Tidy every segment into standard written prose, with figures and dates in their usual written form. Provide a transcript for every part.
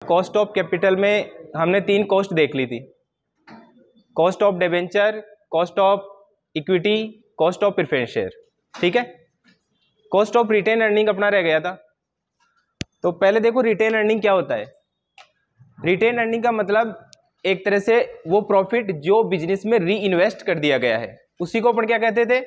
Cost of capital में हमने 3 cost देख ली थी, cost of debenture, cost of equity, cost of preference share. ठीक है, कॉस्ट ऑफ रिटेन अर्निंग अपना रह गया था। तो पहले देखो रिटेन अर्निंग क्या होता है। रिटेन अर्निंग का मतलब एक तरह से वो प्रॉफिट जो बिजनेस में री इन्वेस्ट कर दिया गया है उसी को अपन क्या कहते थे,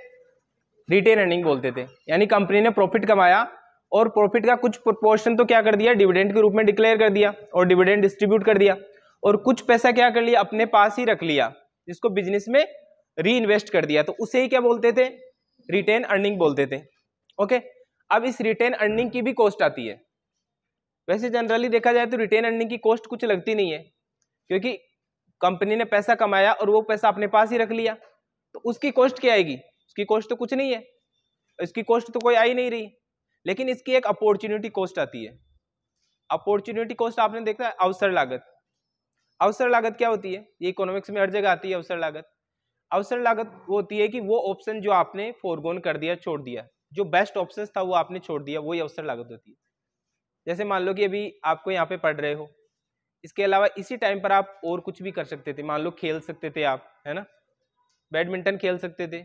रिटेन अर्निंग बोलते थे। यानी कंपनी ने प्रॉफिट कमाया और प्रॉफिट का कुछ प्रोपोर्शन तो क्या कर दिया, डिविडेंड के रूप में डिक्लेयर कर दिया और डिविडेंड डिस्ट्रीब्यूट कर दिया, और कुछ पैसा क्या कर लिया, अपने पास ही रख लिया, जिसको बिजनेस में री इन्वेस्ट कर दिया। तो उसे ही क्या बोलते थे, रिटेन अर्निंग बोलते थे। ओके, अब इस रिटेन अर्निंग की भी कॉस्ट आती है। वैसे जनरली देखा जाए तो रिटेन अर्निंग की कॉस्ट कुछ लगती नहीं है, क्योंकि कंपनी ने पैसा कमाया और वो पैसा अपने पास ही रख लिया, तो उसकी कॉस्ट क्या आएगी, उसकी कॉस्ट तो कुछ नहीं है, इसकी कॉस्ट तो कोई आ ही नहीं रही। लेकिन इसकी एक अपॉर्चुनिटी कॉस्ट आती है। अपॉर्चुनिटी कॉस्ट आपने देखा है, अवसर लागत। अवसर लागत क्या होती है, ये इकोनॉमिक्स में हर जगह आती है। अवसर लागत, अवसर लागत वो होती है कि वो ऑप्शन जो आपने फोरगोन कर दिया, छोड़ दिया, जो बेस्ट ऑप्शन था वो आपने छोड़ दिया, वही अवसर लागत होती है। जैसे मान लो कि अभी आपको यहाँ पे पढ़ रहे हो, इसके अलावा इसी टाइम पर आप और कुछ भी कर सकते थे। मान लो खेल सकते थे आप, है ना, बैडमिंटन खेल सकते थे,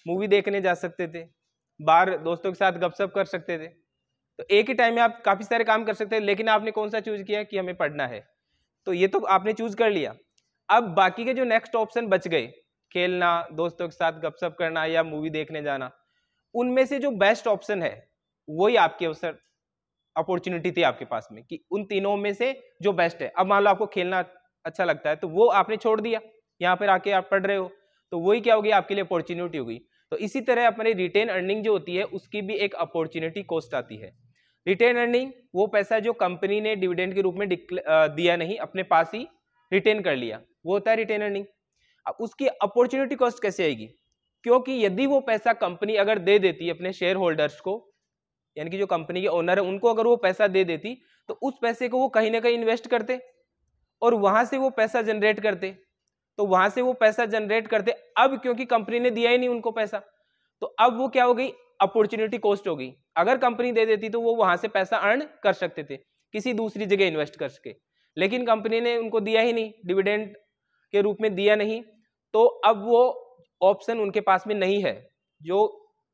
मूवी देखने जा सकते थे, बाहर दोस्तों के साथ गपशप कर सकते थे। तो एक ही टाइम में आप काफी सारे काम कर सकते हैं, लेकिन आपने कौन सा चूज किया कि हमें पढ़ना है, तो ये तो आपने चूज कर लिया। अब बाकी के जो नेक्स्ट ऑप्शन बच गए, खेलना, दोस्तों के साथ गपशप करना या मूवी देखने जाना, उनमें से जो बेस्ट ऑप्शन है वही आपके अवसर अपॉर्चुनिटी थी आपके पास में, कि उन तीनों में से जो बेस्ट है। अब मान लो आपको खेलना अच्छा लगता है तो वो आपने छोड़ दिया, यहाँ पर आके आप पढ़ रहे हो, तो वही क्या होगी, आपके लिए अपॉर्चुनिटी होगी। तो इसी तरह अपनी रिटेन अर्निंग जो होती है उसकी भी एक अपॉर्चुनिटी कॉस्ट आती है। रिटेन अर्निंग वो पैसा जो कंपनी ने डिविडेंड के रूप में दिया नहीं, अपने पास ही रिटेन कर लिया, वो होता है रिटेन अर्निंग। अब उसकी अपॉर्चुनिटी कॉस्ट कैसे आएगी, क्योंकि यदि वो पैसा कंपनी अगर दे देती है अपने शेयर होल्डर्स को, यानी कि जो कंपनी के ओनर है उनको अगर वो पैसा दे देती, तो उस पैसे को वो कहीं ना कहीं इन्वेस्ट करते और वहां से वो पैसा जनरेट करते, तो वहां से वो पैसा जनरेट करते। अब क्योंकि कंपनी ने दिया ही नहीं उनको पैसा, तो अब वो क्या हो गई, अपॉर्चुनिटी कॉस्ट हो गई। अगर कंपनी दे देती तो वो वहां से पैसा अर्न कर सकते थे, किसी दूसरी जगह इन्वेस्ट कर सके, लेकिन कंपनी ने उनको दिया ही नहीं, डिविडेंड के रूप में दिया नहीं, तो अब वो ऑप्शन उनके पास में नहीं है जो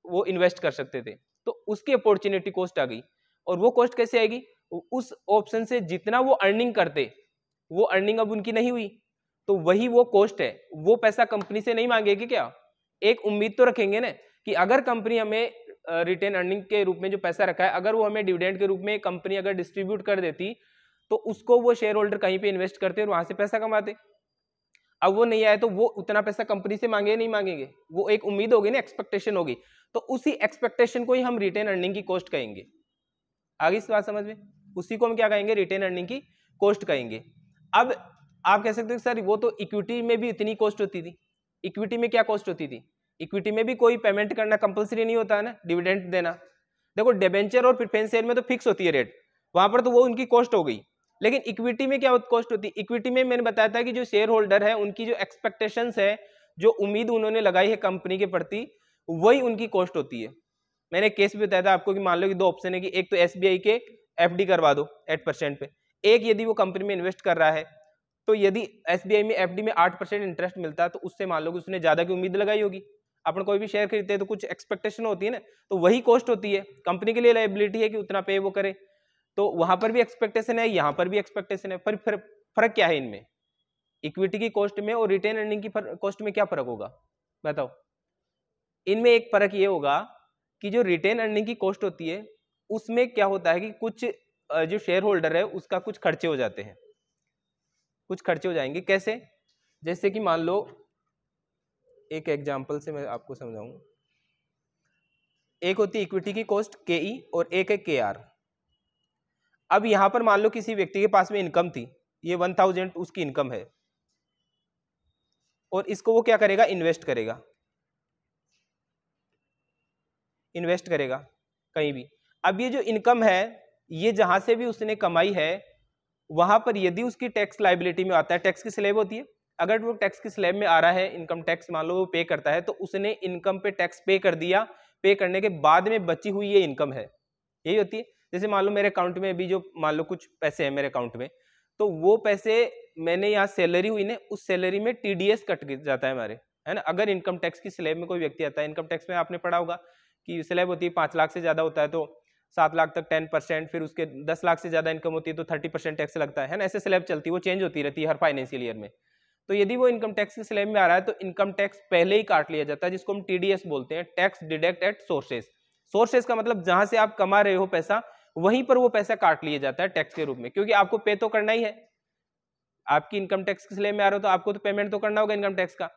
वो इन्वेस्ट कर सकते थे, तो उसकी अपॉर्चुनिटी कॉस्ट आ गई। और वो कॉस्ट कैसे आएगी, उस ऑप्शन से जितना वो अर्निंग करते, वो अर्निंग अब उनकी नहीं हुई, तो वही वो कॉस्ट है। वो पैसा कंपनी से नहीं मांगेगी क्या, एक उम्मीद तो रखेंगे ना कि अगर कंपनी हमें रिटेन अर्निंग के रूप में जो पैसा रखा है, अगर वो हमें डिविडेंड के रूप में कंपनी अगर डिस्ट्रीब्यूट कर देती, तो उसको वो शेयर होल्डर कहीं पे इन्वेस्ट करते और वहां से पैसा कमाते। अब वो नहीं आए तो वो उतना पैसा कंपनी से मांगे नहीं मांगेंगे, वो एक उम्मीद होगी ना, एक्सपेक्टेशन होगी, तो उसी एक्सपेक्टेशन को ही हम रिटेन अर्निंग की कॉस्ट कहेंगे। आगे इस बात समझ में, उसी को हम क्या कहेंगे, रिटेन अर्निंग की कॉस्ट कहेंगे। अब आप कह सकते हो सर वो तो इक्विटी में भी इतनी कॉस्ट होती थी। इक्विटी में क्या कॉस्ट होती थी, इक्विटी में भी कोई पेमेंट करना कंपलसरी नहीं होता है ना, डिविडेंड देना। देखो डिबेंचर और प्रेफरेंस शेयर में तो फिक्स होती है रेट, वहां पर तो वो उनकी कॉस्ट हो गई। लेकिन इक्विटी में क्या कॉस्ट होती है, इक्विटी में मैंने बताया था कि जो शेयर होल्डर है उनकी जो एक्सपेक्टेशंस है, जो उम्मीद उन्होंने लगाई है कंपनी के प्रति, वही उनकी कॉस्ट होती है। मैंने केस भी बताया था आपको कि मान लो कि 2 ऑप्शन है, कि एक तो एसबीआई के एफडी करवा दो 8% पे, एक यदि वो कंपनी में इन्वेस्ट कर रहा है, तो यदि एसबीआई में एफडी में 8% इंटरेस्ट मिलता है, तो उससे मान लो कि उसने ज्यादा की उम्मीद लगाई होगी। अपन कोई भी शेयर खरीदते हैं तो कुछ एक्सपेक्टेशन होती है ना, तो वही कॉस्ट होती है। कंपनी के लिए लायबिलिटी है कि उतना पे वो करे, तो वहां पर भी एक्सपेक्टेशन है, यहाँ पर भी एक्सपेक्टेशन है। पर फर्क क्या है इनमें, इक्विटी की कॉस्ट में और रिटेन अर्निंग की कॉस्ट में क्या फर्क होगा बताओ। इनमें एक फर्क ये होगा कि जो रिटेन अर्निंग की कॉस्ट होती है उसमें क्या होता है कि कुछ जो शेयर होल्डर है उसका कुछ खर्चे हो जाते हैं, कुछ खर्चे हो जाएंगे। कैसे, जैसे कि मान लो एक एग्जांपल से मैं आपको समझाऊं। एक होती है इक्विटी की कॉस्ट KE और एक है KR। अब यहां पर मान लो किसी व्यक्ति के पास में इनकम थी, ये 1000 उसकी इनकम है, और इसको वो क्या करेगा, इन्वेस्ट करेगा, इन्वेस्ट करेगा कहीं भी। अब ये जो इनकम है, ये जहां से भी उसने कमाई है, वहां पर यदि उसकी टैक्स लाइबिलिटी में आता है, टैक्स की स्लैब होती है, अगर वो टैक्स की स्लैब में आ रहा है, इनकम टैक्स मान लो वो पे करता है, तो उसने इनकम पे टैक्स पे कर दिया, पे करने के बाद में बची हुई ये इनकम है, यही होती है। जैसे मान लो मेरे अकाउंट में अभी जो मान लो कुछ पैसे हैं मेरे अकाउंट में, तो वो पैसे मैंने यहाँ सैलरी हुई ना, उस सैलरी में TDS कट जाता है हमारे, है ना। अगर इनकम टैक्स की स्लैब में कोई व्यक्ति आता है, इनकम टैक्स में आपने पढ़ा होगा कि स्लैब होती है 5 लाख से ज्यादा होता है तो 7 लाख तक 10%, फिर उसके 10 लाख से ज्यादा इनकम होती है तो 30% टैक्स लगता है ना। ऐसे स्लैब चलती है, वो चेंज होती रहती है हर फाइनेंशियल ईयर में। तो यदि वो इनकम टैक्स की स्लैब में आ रहा है तो इनकम टैक्स पहले ही काट लिया जाता है, जिसको हम TDS बोलते हैं, tax deduct at sources. Sources का मतलब जहां से आप कमा रहे हो पैसा, वहीं पर वो पैसा काट लिया जाता है टैक्स के रूप में, क्योंकि आपको पे तो करना ही है। आपकी इनकम टैक्स की स्लैब में आ रहे हो तो आपको तो पेमेंट तो करना होगा इनकम टैक्स का।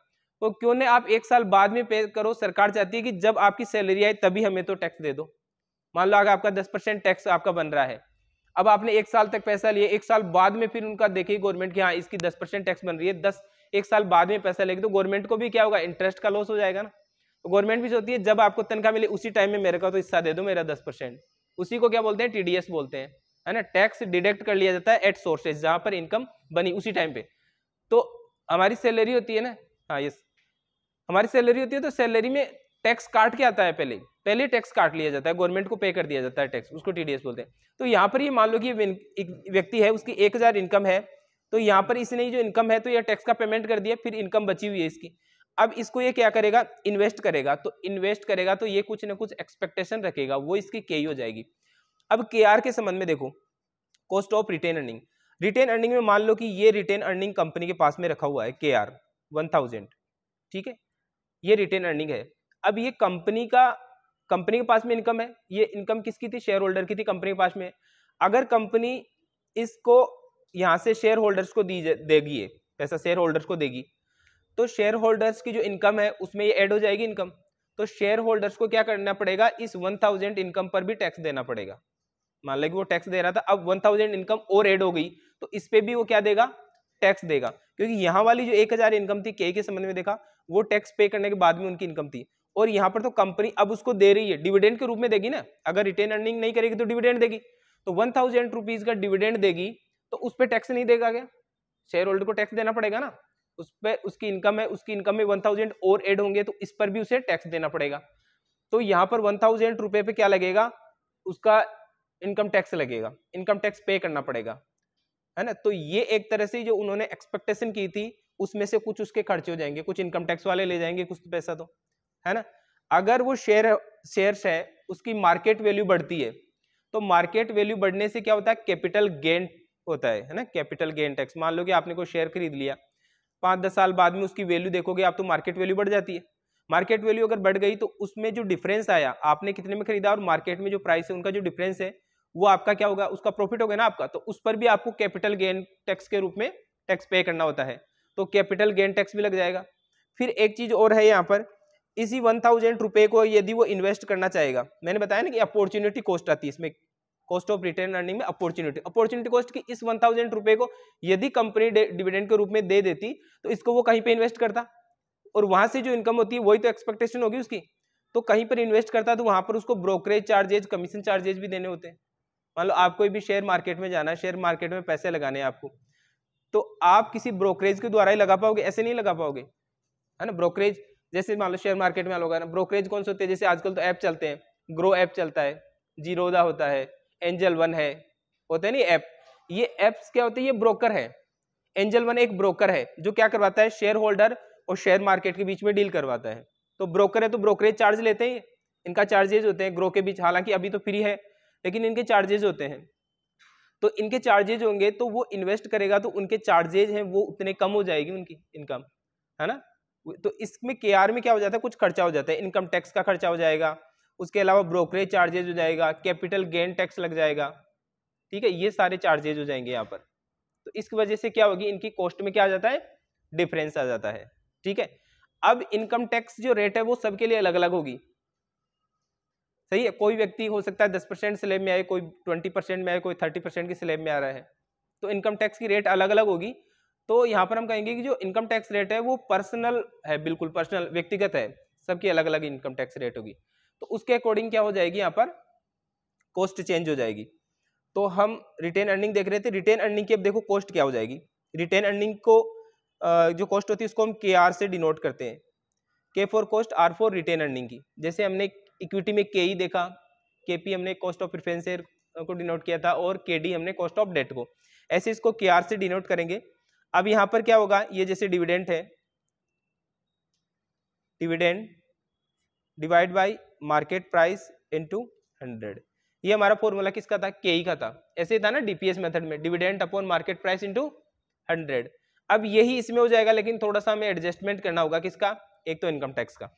तो क्यों ने आप 1 साल बाद में पे करो, सरकार चाहती है कि जब आपकी सैलरी आए तभी हमें तो टैक्स दे दो। मान लो अगर आपका 10% टैक्स आपका बन रहा है, अब आपने 1 साल तक पैसा लिया, 1 साल बाद में फिर उनका देखिए गवर्नमेंट की हाँ इसकी 10% टैक्स बन रही है, 1 साल बाद में पैसा लेगी तो गवर्नमेंट को भी क्या होगा, इंटरेस्ट का लॉस हो जाएगा ना। तो गवर्नमेंट भी सोचती है जब आपको तनख्वाह मिले उसी टाइम में मेरे को तो हिस्सा दे दो मेरा 10%, उसी को क्या बोलते हैं, TDS बोलते हैं, है ना। टैक्स डिडक्ट कर लिया जाता है एट सोर्सेज, जहां पर इनकम बनी उसी टाइम पे। तो हमारी सैलरी होती है ना, हाँ यस, हमारी सैलरी होती है तो सैलरी में टैक्स काट के आता है, पहले टैक्स काट लिया जाता है, गवर्नमेंट को पे कर दिया जाता है टैक्स, उसको TDS बोलते हैं। तो यहाँ पर ये मान लो कि एक व्यक्ति है, उसकी 1000 इनकम है, तो यहाँ पर इसने जो इनकम है तो यह टैक्स का पेमेंट कर दिया, फिर इनकम बची हुई है इसकी। अब इसको ये क्या करेगा, इन्वेस्ट करेगा, तो इन्वेस्ट करेगा तो ये कुछ ना कुछ एक्सपेक्टेशन रखेगा, वो इसकी KE हो जाएगी। अब KR के संबंध में देखो, cost of retained earning. Retained earning में मान लो कि ये रिटेन अर्निंग कंपनी के पास में रखा हुआ है KR 1000, ठीक है, ये रिटेन अर्निंग है। अब ये कंपनी के पास में इनकम है, ये इनकम किसकी थी, शेयर होल्डर की थी, कंपनी के पास में। अगर कंपनी इसको यहां से शेयर होल्डर्स को देगी, ये पैसा शेयर होल्डर्स को देगी, तो शेयर होल्डर्स की जो इनकम है उसमें ये ऐड हो जाएगी इनकम। तो शेयर होल्डर्स को क्या करना पड़ेगा, इस 1000 इनकम पर भी टैक्स देना पड़ेगा। मान लो कि वो टैक्स दे रहा था, अब 1000 इनकम और ऐड हो गई तो इस पे भी वो क्या देगा, टैक्स देगा, क्योंकि यहाँ वाली जो 1000 इनकम थी KE के संबंध में देखा, वो टैक्स पे करने के बाद में उनकी इनकम थी। और यहाँ पर तो कंपनी अब उसको दे रही है, डिविडेंड के रूप में देगी ना, अगर रिटेन अर्निंग नहीं करेगी तो डिविडेंड देगी, तो 1000 रुपीज का डिविडेंड देगी तो उस पर टैक्स नहीं देगा क्या, शेयर होल्डर को टैक्स देना पड़ेगा ना। उस पर उसकी इनकम है, उसकी इनकम में 1000 और ऐड होंगे तो इस पर भी उसे टैक्स देना पड़ेगा। तो यहाँ पर 1000 रुपए पे क्या लगेगा, उसका इनकम टैक्स लगेगा, इनकम टैक्स पे करना पड़ेगा, है ना। तो ये एक तरह से जो उन्होंने एक्सपेक्टेशन की थी उसमें से कुछ उसके खर्चे हो जाएंगे, कुछ इनकम टैक्स वाले ले जाएंगे कुछ पैसा, तो है ना। अगर वो शेयर्स है उसकी मार्केट वैल्यू बढ़ती है, तो मार्केट वैल्यू बढ़ने से क्या होता है, कैपिटल गेन होता है ना, कैपिटल गेन टैक्स। मान लो कि आपने कोई शेयर खरीद लिया, 5-10 साल बाद में उसकी वैल्यू देखोगे आप तो मार्केट वैल्यू बढ़ जाती है। मार्केट वैल्यू अगर बढ़ गई तो उसमें जो डिफरेंस आया, आपने कितने में खरीदा और मार्केट में जो प्राइस है उनका जो डिफरेंस है वो आपका क्या होगा, उसका प्रॉफिट होगा ना आपका, तो उस पर भी आपको कैपिटल गेन टैक्स के रूप में टैक्स पे करना होता है, तो कैपिटल गेन टैक्स भी लग जाएगा। फिर एक चीज और है यहाँ पर, इसी 1000 रुपए को यदि वो इन्वेस्ट करना चाहेगा, मैंने बताया ना कि अपॉर्चुनिटी कॉस्ट आती है इसमें, कॉस्ट ऑफ रिटेन अर्निंग में अपॉर्चुनिटी कॉस्ट की, इस 1000 रुपए को यदि कंपनी डिविडेंड के रूप में दे देती तो इसको वो कहीं पे इन्वेस्ट करता, और वहां से जो इनकम होती है वही तो एक्सपेक्टेशन होगी उसकी, तो कहीं पर इन्वेस्ट करता तो वहां पर उसको ब्रोकरेज चार्जेज, कमीशन चार्जेज भी देने होते हैं। मान लो आप कोई भी शेयर मार्केट में जाना है, शेयर मार्केट में पैसे लगाने हैं आपको, तो आप किसी ब्रोकरेज के द्वारा ही लगा पाओगे, ऐसे नहीं लगा पाओगे, है ना। ब्रोकरेज जैसे मान लो शेयर मार्केट में लोग है ना, ब्रोकरेज कौन से होते हैं, जैसे आजकल तो ऐप चलते हैं, ग्रो ऐप चलता है, जीरोदा होता है, एंजल वन है, होते हैं नहीं ऐप, ये एप्स क्या होते हैं, ये ब्रोकर है। एंजल वन एक ब्रोकर है जो क्या करवाता है, शेयर होल्डर और शेयर मार्केट के बीच में डील करवाता है। तो ब्रोकर है तो ब्रोकरेज चार्ज लेते हैं, इनका चार्जेज होते हैं ग्रो के बीच, हालांकि अभी तो फ्री है लेकिन इनके चार्जेज होते हैं। तो इनके चार्जेज होंगे तो वो इन्वेस्ट करेगा तो उनके चार्जेज हैं वो उतने कम हो जाएगी उनकी इनकम, है ना। तो इसमें KR में क्या हो जाता है, कुछ खर्चा हो जाता है, इनकम टैक्स का खर्चा हो जाएगा, उसके अलावा ब्रोकरेज चार्जेज हो जाएगा, कैपिटल गेन टैक्स लग जाएगा, ठीक है, ये सारे चार्जेज हो जाएंगे यहाँ पर। तो इस वजह से क्या होगी, इनकी कॉस्ट में क्या आ जाता है, डिफरेंस आ जाता है, ठीक है। अब इनकम टैक्स जो रेट है वो सबके लिए अलग अलग होगी, सही है। कोई व्यक्ति हो सकता है 10% स्लैब में आए, कोई 20% में आए, कोई 30% की स्लैब में आ रहा है, तो इनकम टैक्स की रेट अलग अलग होगी। तो यहाँ पर हम कहेंगे कि जो इनकम टैक्स रेट है वो पर्सनल है, बिल्कुल पर्सनल, व्यक्तिगत है, सबकी अलग अलग इनकम टैक्स रेट होगी। तो उसके अकॉर्डिंग क्या हो जाएगी, यहाँ पर कॉस्ट चेंज हो जाएगी। तो हम रिटेन अर्निंग देख रहे थे, रिटेन अर्निंग की अब देखो कॉस्ट क्या हो जाएगी। रिटेन अर्निंग को जो कॉस्ट होती है उसको हम KR से डिनोट करते हैं, K for cost, R for retained earning की। जैसे हमने इक्विटी में KE देखा, KP हमने कॉस्ट ऑफ प्रेफरेंस शेयर को डिनोट किया था, और KD हमने कॉस्ट ऑफ डेट को। ऐसे इसको के आर से डिनोट करेंगे। अब यहाँ पर क्या होगा, ये जैसे डिविडेंड है, dividend divide by market price into 100, ये हमारा फॉर्मूला किसका था, के का था। ऐसे ही था ना डीपीएस मेथड में, dividend upon market price into 100। अब यही इसमें हो जाएगा, लेकिन थोड़ा सा हमें एडजस्टमेंट करना होगा, किसका, एक तो इनकम टैक्स का।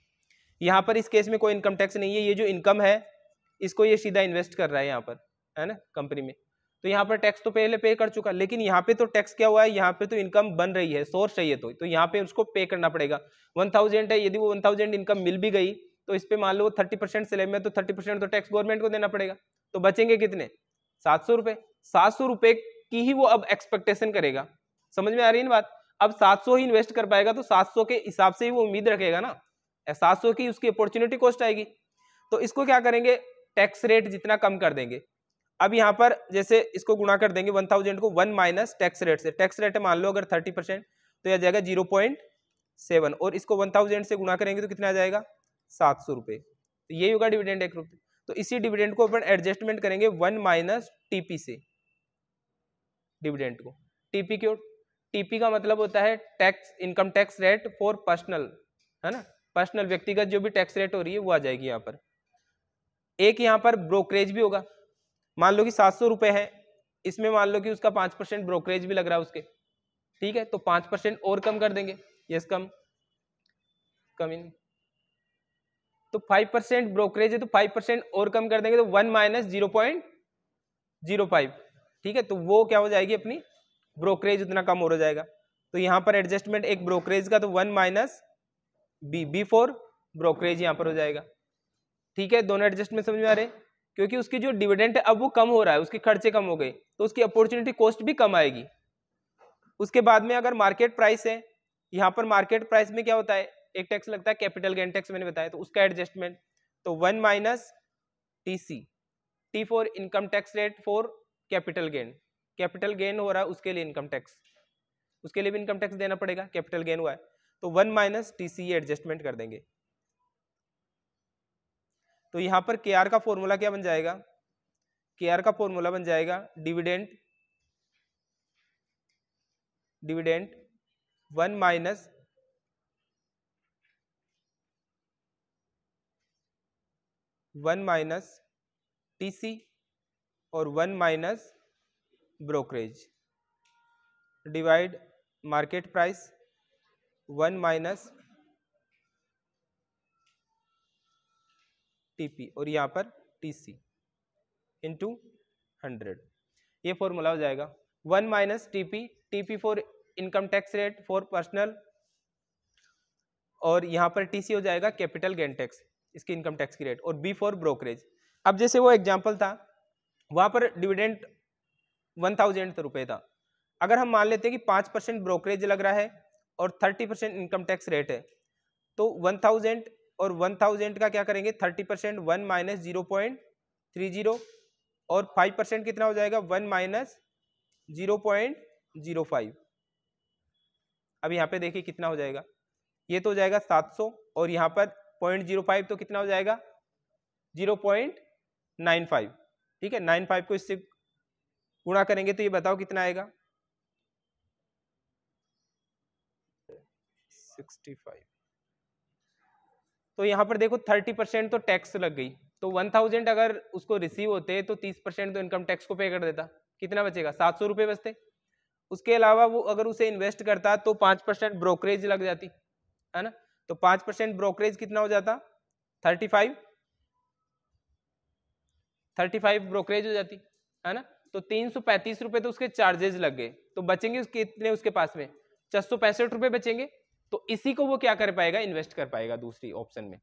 यहाँ पर इस केस में कोई इनकम टैक्स नहीं है, ये जो इनकम है इसको ये सीधा इन्वेस्ट कर रहा है यहाँ पर, है ना, कंपनी में, तो यहाँ पर टैक्स तो पहले पे कर चुका, लेकिन यहाँ पे तो टैक्स क्या हुआ है, यहाँ पे तो इनकम बन रही है, सोर्स चाहिए, तो यहाँ पे उसको पे करना पड़ेगा। 1000 है, यदि वो 1000 इनकम मिल भी गई तो इस पे मान लो 30% स्लैब में, तो 30% तो टैक्स गवर्नमेंट को देना पड़ेगा, तो बचेंगे कितने, 700 रुपए। 700 रुपए की ही वो अब एक्सपेक्टेशन करेगा, समझ में आ रही है ना बात। अब 700 ही इन्वेस्ट कर पाएगा, तो 700 के हिसाब से ही वो उम्मीद रखेगा ना, 700 की उसकी अपॉर्चुनिटी कॉस्ट आएगी। तो इसको क्या करेंगे, टैक्स रेट जितना कम कर देंगे। अब यहाँ पर जैसे इसको गुणा कर देंगे 1000 को 1 माइनस टैक्स रेट से, टैक्स रेट मान लो अगर 30%, तो यह जाएगा 0.7, और इसको 1000 से गुणा करेंगे तो कितना आ जाएगा, 700 रुपए। तो ये होगा डिविडेंड 1 रुपये। तो इसी डिविडेंड को अपन एडजस्टमेंट करेंगे 1 माइनस टीपी से, डिविडेंड को। टीपी क्यों, टीपी का मतलब होता है tax, income tax rate for personal, है ना, पर्सनल व्यक्तिगत जो भी टैक्स रेट हो रही है वो आ जाएगी यहाँ पर। एक यहाँ पर ब्रोकरेज भी होगा, मान लो कि 700 रुपए है, इसमें मान लो कि उसका 5% ब्रोकरेज भी लग रहा है उसके, ठीक है, तो 5% और कम कर देंगे, यस कम इन, तो 5% ब्रोकरेज है, तो 5% और कम कर देंगे, तो 1 माइनस 0.05, ठीक है, तो वो क्या हो जाएगी अपनी ब्रोकरेज, उतना कम हो जाएगा। तो यहाँ पर एडजस्टमेंट एक ब्रोकरेज का, तो 1 माइनस बी फॉर ब्रोकरेज यहाँ पर हो जाएगा, ठीक है। दोनों एडजस्टमेंट समझ में आ रहे, क्योंकि उसकी जो डिविडेंड है अब वो कम हो रहा है, उसके खर्चे कम हो गए, तो उसकी अपॉर्चुनिटी कॉस्ट भी कम आएगी। उसके बाद में अगर मार्केट प्राइस है, यहाँ पर मार्केट प्राइस में क्या होता है, एक टैक्स लगता है कैपिटल गेन टैक्स, मैंने बताया, तो उसका एडजस्टमेंट, तो 1 minus TC, T for income tax rate for capital gain, capital gain हो रहा है उसके लिए इनकम टैक्स, उसके लिए भी इनकम टैक्स देना पड़ेगा, कैपिटल गेन हुआ है, तो 1 माइनस टीसी एडजस्टमेंट कर देंगे। तो यहां पर के आर का फॉर्मूला क्या बन जाएगा, के आर का फॉर्मूला बन जाएगा डिविडेंड 1 माइनस टीसी और 1 minus brokerage divide market price 1 minus TP और यहाँ पर टीसी इंटू 100, ये फॉर्मूला हो जाएगा। 1 minus TP, TP for income tax rate for personal, और यहाँ पर टीसी हो जाएगा कैपिटल गेन टैक्स, इसकी इनकम टैक्स की रेट, और बी फॉर ब्रोकरेज। अब जैसे वो एग्जाम्पल था, वहां पर डिविडेंड 1000 रुपए था, अगर हम मान लेते हैं कि 5% ब्रोकरेज लग रहा है और 30% इनकम टैक्स रेट है, तो 1000 और 1000 का क्या करेंगे, 30% 1 माइनस 0.30 और 5% कितना हो जाएगा, 1 माइनस 0.05। अब यहाँ पे देखिए कितना हो जाएगा, ये तो हो जाएगा 700, और यहाँ पर 0.05 तो कितना हो जाएगा 0.95, ठीक है। 95 को इससे गुणा करेंगे तो ये बताओ कितना आएगा, 65। तो यहाँ पर देखो 30% तो टैक्स लग गई, तो 1000 अगर उसको रिसीव होते तो 30% तो इनकम टैक्स को पे कर देता, कितना बचेगा, 700 रुपये बचते। उसके अलावा वो अगर उसे इन्वेस्ट करता तो 5% ब्रोकरेज लग जाती, है ना, तो 5% ब्रोकरेज कितना हो जाता, 35 ब्रोकरेज हो जाती, है ना, तो 335 रुपए तो उसके चार्जेस लग गए, तो बचेंगे उसके इतने, उसके पास में 465 रुपए बचेंगे, तो इसी को वो क्या कर पाएगा, इन्वेस्ट कर पाएगा दूसरी ऑप्शन में।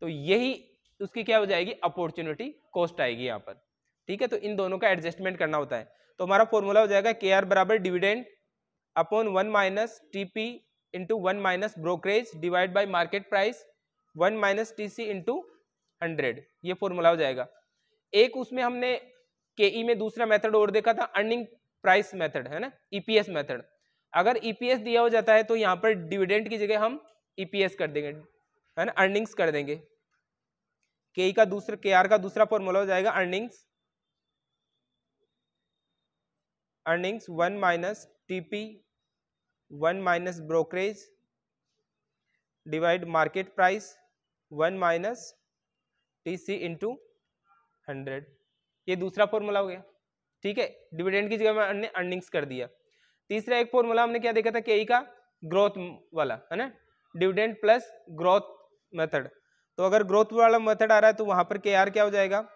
तो यही उसकी क्या हो जाएगी, अपॉर्चुनिटी कॉस्ट आएगी यहाँ पर, ठीक है। तो इन दोनों का एडजस्टमेंट करना होता है। तो हमारा फॉर्मूला हो जाएगा के आर बराबर dividend upon 1 minus TP into 1 minus brokerage divide by market price 1 minus TC into 100, ये फॉर्मूला हो जाएगा। एक उसमें हमने केई में दूसरा मेथड और देखा था, अर्निंग प्राइस मेथड, है ना, ईपीएस मेथड। अगर ईपीएस दिया हो जाता है तो यहाँ पर डिविडेंड की जगह हम ईपीएस कर देंगे, है ना, अर्निंग्स कर देंगे। के आर का दूसरा फॉर्मूला हो जाएगा earnings earnings 1 minus TP 1 minus brokerage divide market price 1 minus TC into 100। ये दूसरा फॉर्मूला हो गया, ठीक है। डिविडेंड की जगह में हमने अर्निंग्स कर दिया। तीसरा एक फॉर्मूला हमने क्या देखा था, केई का ग्रोथ वाला, है ना, डिविडेंड प्लस ग्रोथ मेथड। तो अगर ग्रोथ वाला मेथड आ रहा है तो वहां पर के आर क्या हो जाएगा,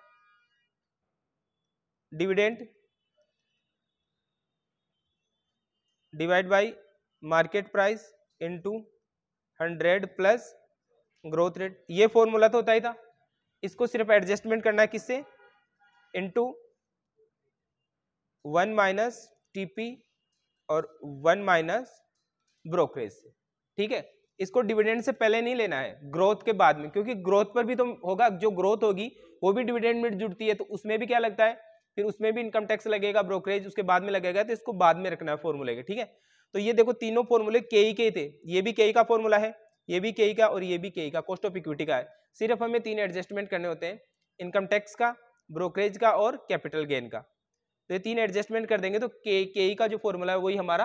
dividend divide by market price into 100 plus growth rate. ये फॉर्मूला तो होता ही था, इसको सिर्फ एडजस्टमेंट करना है किससे, इनटू 1 माइनस टीपी और 1 माइनस ब्रोकरेज से, ठीक है। इसको डिविडेंड से पहले नहीं लेना है, ग्रोथ के बाद में, क्योंकि ग्रोथ पर भी तो होगा, जो ग्रोथ होगी वो भी डिविडेंड में जुड़ती है, तो उसमें भी क्या लगता है, फिर उसमें भी इनकम टैक्स लगेगा, ब्रोकरेज उसके बाद में लगेगा, तो इसको बाद में रखना है फॉर्मूले के, ठीक है। तो ये देखो तीनों फॉर्मूले केई के थे, ये भी केई का फॉर्मूला है, ये भी केई का और ये भी केई का, कॉस्ट ऑफ इक्विटी का है। सिर्फ हमें 3 एडजस्टमेंट करने होते हैं, इनकम टैक्स का, ब्रोकरेज का और कैपिटल गेन का। तो ये 3 एडजस्टमेंट कर देंगे तो केई का जो फॉर्मूला है वही हमारा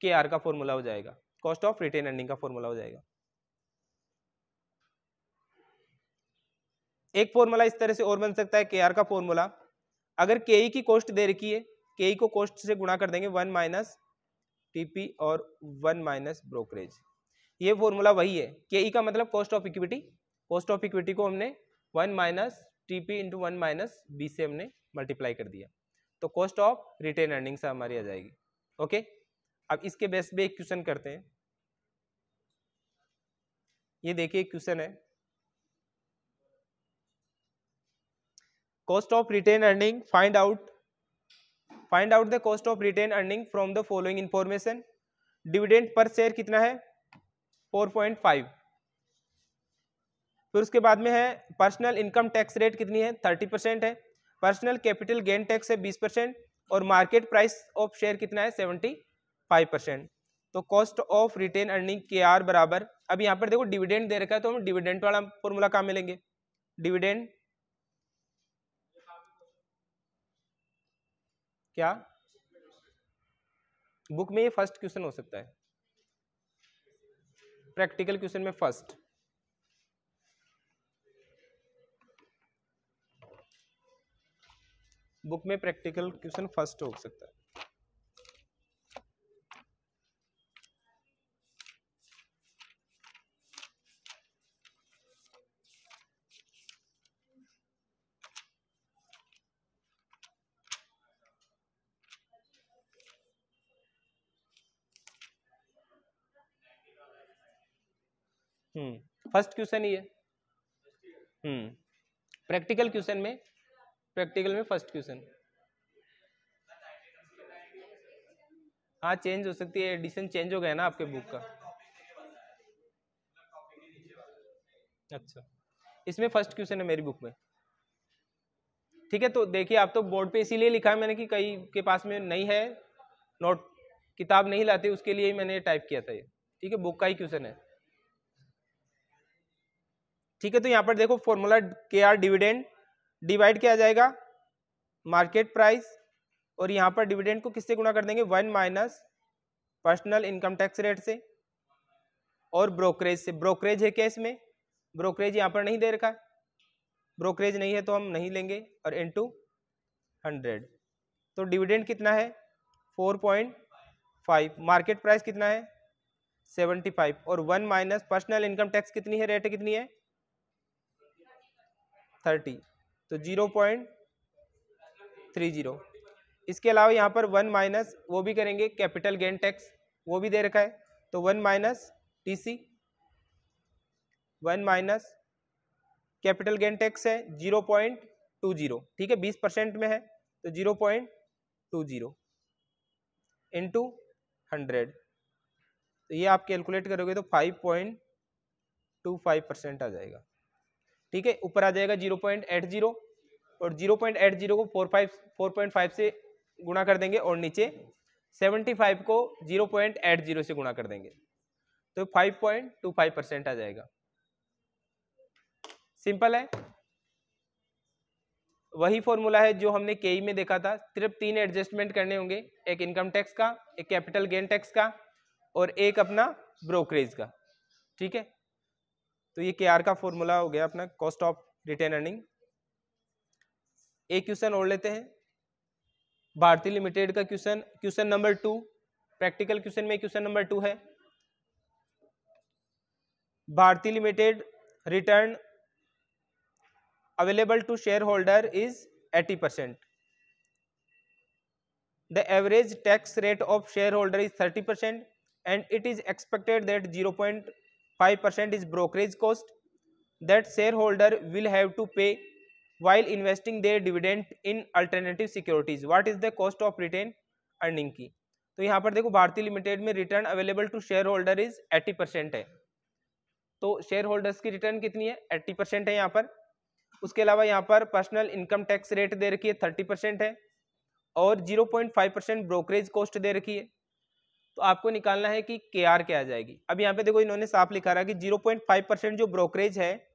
के आर का फॉर्मूला हो जाएगा, कॉस्ट ऑफ रिटेन अर्निंग का फॉर्मूला हो जाएगा। एक फॉर्मूला इस तरह से और बन सकता है के आर का फॉर्मूला, अगर केई की कॉस्ट दे रखी है, केई को कॉस्ट से गुणा कर देंगे 1 माइनस टीपी और 1 माइनस ब्रोकरेज। ये फॉर्मूला वही है, केई का मतलब cost of equity, cost of equity को हमने 1 minus TP into 1 minus B से हमने मल्टीप्लाई कर दिया, तो कॉस्ट ऑफ रिटेन अर्निंग से हमारी आ जाएगी। ओके, अब इसके बेस पे एक क्वेश्चन करते हैं। ये देखिए क्वेश्चन है, cost of retained earning, find out the cost of retained earning from the following information। Dividend per share कितना है 4.5, फिर उसके बाद में है पर्सनल इनकम टैक्स रेट कितनी है 30% है, पर्सनल कैपिटल गेन टैक्स है 20% और मार्केट प्राइस ऑफ शेयर कितना है 75%। तो कॉस्ट ऑफ रिटेन अर्निंग के आर बराबर, अब यहाँ पर देखो डिविडेंड दे रखा है तो हम डिविडेंड वाला फॉर्मूला कहाँ मिलेंगे, डिविडेंड क्या, बुक में ये फर्स्ट क्वेश्चन हो सकता है, प्रैक्टिकल क्वेश्चन में फर्स्ट, बुक में प्रैक्टिकल क्वेश्चन फर्स्ट हो सकता है। फर्स्ट क्वेश्चन ही है। प्रैक्टिकल क्वेश्चन में, प्रैक्टिकल में फर्स्ट क्वेश्चन, हाँ चेंज हो सकती है, एडिशन चेंज हो गया ना आपके बुक का। अच्छा, इसमें फर्स्ट क्वेश्चन है मेरी बुक में, ठीक है। तो देखिए आप तो बोर्ड पे इसीलिए लिखा है मैंने कि कई के पास में नहीं है, नोट किताब नहीं लाते, उसके लिए ही मैंने टाइप किया था ये, ठीक है, बुक का ही क्वेश्चन है, ठीक है। तो यहाँ पर देखो फॉर्मूला के आर डिविडेंड डिवाइड किया जाएगा मार्केट प्राइस, और यहाँ पर डिविडेंड को किससे गुणा कर देंगे 1 minus personal income tax rate से और ब्रोकरेज से। ब्रोकरेज है क्या इसमें, ब्रोकरेज यहाँ पर नहीं दे रखा, ब्रोकरेज नहीं है तो हम नहीं लेंगे, और इनटू 100। तो डिविडेंड कितना है 4.5, मार्केट प्राइस कितना है 75 और 1 माइनस पर्सनल इनकम टैक्स कितनी है, रेट कितनी है 30, तो 0.30। इसके अलावा यहाँ पर 1 माइनस वो भी करेंगे कैपिटल गेन टैक्स, वो भी दे रखा है, तो 1 minus TC, 1 minus capital gain tax है 0.20, ठीक है, 20% में है तो 0.20 इंटू 100, तो ये आप कैलकुलेट करोगे तो 5.25% आ जाएगा, ठीक है। ऊपर आ जाएगा 0.80 और 0.80 को 4.5 से गुणा कर देंगे और नीचे 75 को 0.80 से गुणा कर देंगे तो 5.25% आ जाएगा। सिंपल है, वही फॉर्मूला है जो हमने केई में देखा था, सिर्फ 3 एडजस्टमेंट करने होंगे, एक इनकम टैक्स का, एक कैपिटल गेन टैक्स का और एक अपना ब्रोकरेज का। ठीक है, तो ये केआर का फॉर्मूला हो गया अपना कॉस्ट ऑफ रिटेन अर्निंग। एक क्वेश्चन और लेते हैं, भारती लिमिटेड का question, question number 2, practical question में क्वेश्चन नंबर 2 है। Bharti limited return available to shareholder is 80%. The average tax rate of shareholder is 30% and it is expected that 0.5% is brokerage cost that shareholder will have to pay while investing their dividend in alternative securities. What is the cost of retained earning की? तो यहाँ पर देखो Bharti limited में return available to share holder is 80% है, तो share holders की return कितनी है? 80% है यहाँ पर। उसके अलावा यहाँ पर पर्सनल इनकम टैक्स रेट दे रखी है 30% है और 0.5% ब्रोकरेज कॉस्ट दे रखी है। तो आपको निकालना है कि केआर क्या आ जाएगी। अब यहाँ पे देखो इन्होंने साफ लिखा रहा है कि 0.5% जो ब्रोकरेज है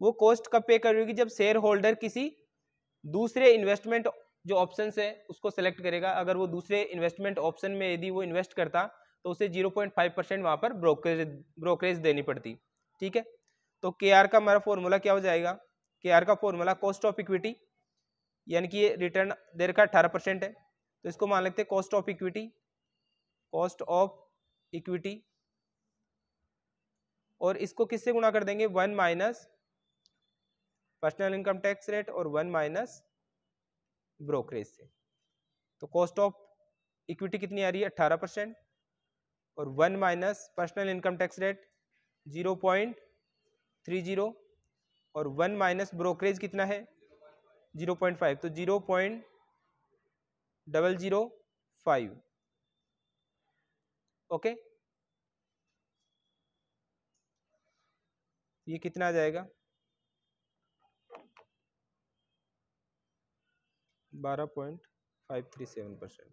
वो कॉस्ट कब पे करेगी? जब शेयर होल्डर किसी दूसरे इन्वेस्टमेंट जो ऑप्शन है उसको सेलेक्ट करेगा। अगर वो दूसरे इन्वेस्टमेंट ऑप्शन में यदि वो इन्वेस्ट करता तो उसे 0.5% वहां पर ब्रोकरेज देनी पड़ती। ठीक है, तो केआर का हमारा फॉर्मूला क्या हो जाएगा? केआर का फॉर्मूला कॉस्ट ऑफ इक्विटी, यानी कि ये रिटर्न दे रखा 18% है, तो इसको मान लेते हैं cost of equity, cost of equity, और इसको किससे गुणा कर देंगे? 1 minus personal income tax rate और 1 माइनस ब्रोकरेज से। तो कॉस्ट ऑफ इक्विटी कितनी आ रही है? 18% और 1 minus personal income tax rate 0.30 और 1 माइनस ब्रोकरेज कितना है? 0.5, तो 0.005। ओके, ये कितना आ जाएगा? 12.537%।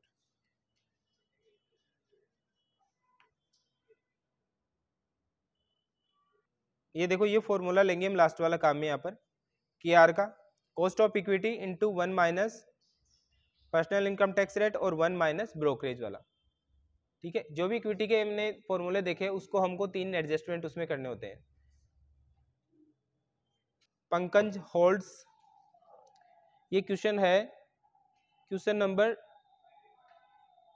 ये देखो ये फॉर्मूला लेंगे हम लास्ट वाला काम में यहाँ पर कि आर का cost of equity into 1 minus personal income tax rate और 1 माइनस ब्रोकरेज वाला। ठीक है, जो भी इक्विटी के हमने फॉर्मूले देखे उसको हमको 3 एडजस्टमेंट उसमें करने होते हैं। पंकज होल्ड्स, ये क्वेश्चन है question number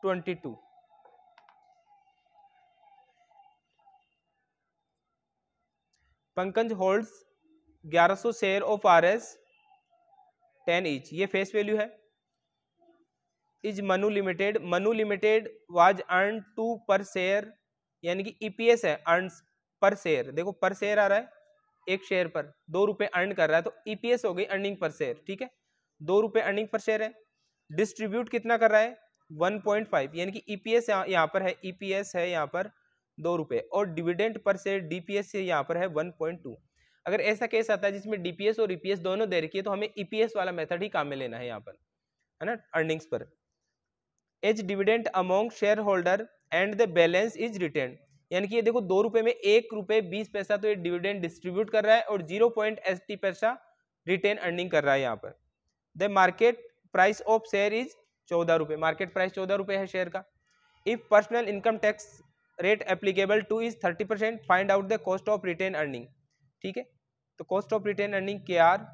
22। Pankaj holds 1100 share of RS 10 each, ये फेस वैल्यू है। Is Manu limited, Manu limited was earn 2 पर शेयर, यानी कि ईपीएस है, अर्न पर शेयर। देखो पर शेयर आ रहा है, एक शेयर पर 2 रुपए अर्न कर रहा है, तो ईपीएस हो गई अर्निंग पर शेयर। ठीक है, 2 रुपए अर्निंग पर शेयर है। डिस्ट्रीब्यूट कितना कर रहा है? 1.5, यानी कि ईपीएस यहाँ पर है, ईपीएस है यहाँ पर 2 रुपए और डिविडेंड पर शेयर डीपीएस से यहाँ पर है 1.2। अगर ऐसा केस आता है जिसमें डीपीएस और ईपीएस दोनों दे रखी है तो हमें ईपीएस वाला मेथड ही काम में लेना है यहाँ पर, है ना, अर्निंग्स पर। As dividend among share holder and the balance is retained, यानी कि ये देखो 2 रुपए में 1 रुपए 20 पैसा तो ये डिविडेंड डिस्ट्रीब्यूट कर रहा है और 0.80 पैसा रिटेन अर्निंग कर रहा है यहाँ पर। The market price of share is 14 रुपए, मार्केट प्राइस 14 रुपए है शेयर का। If personal income tax rate applicable to is 30%, find out the cost of retained earning. ठीक है, तो कॉस्ट ऑफ रिटेन अर्निंग के आर,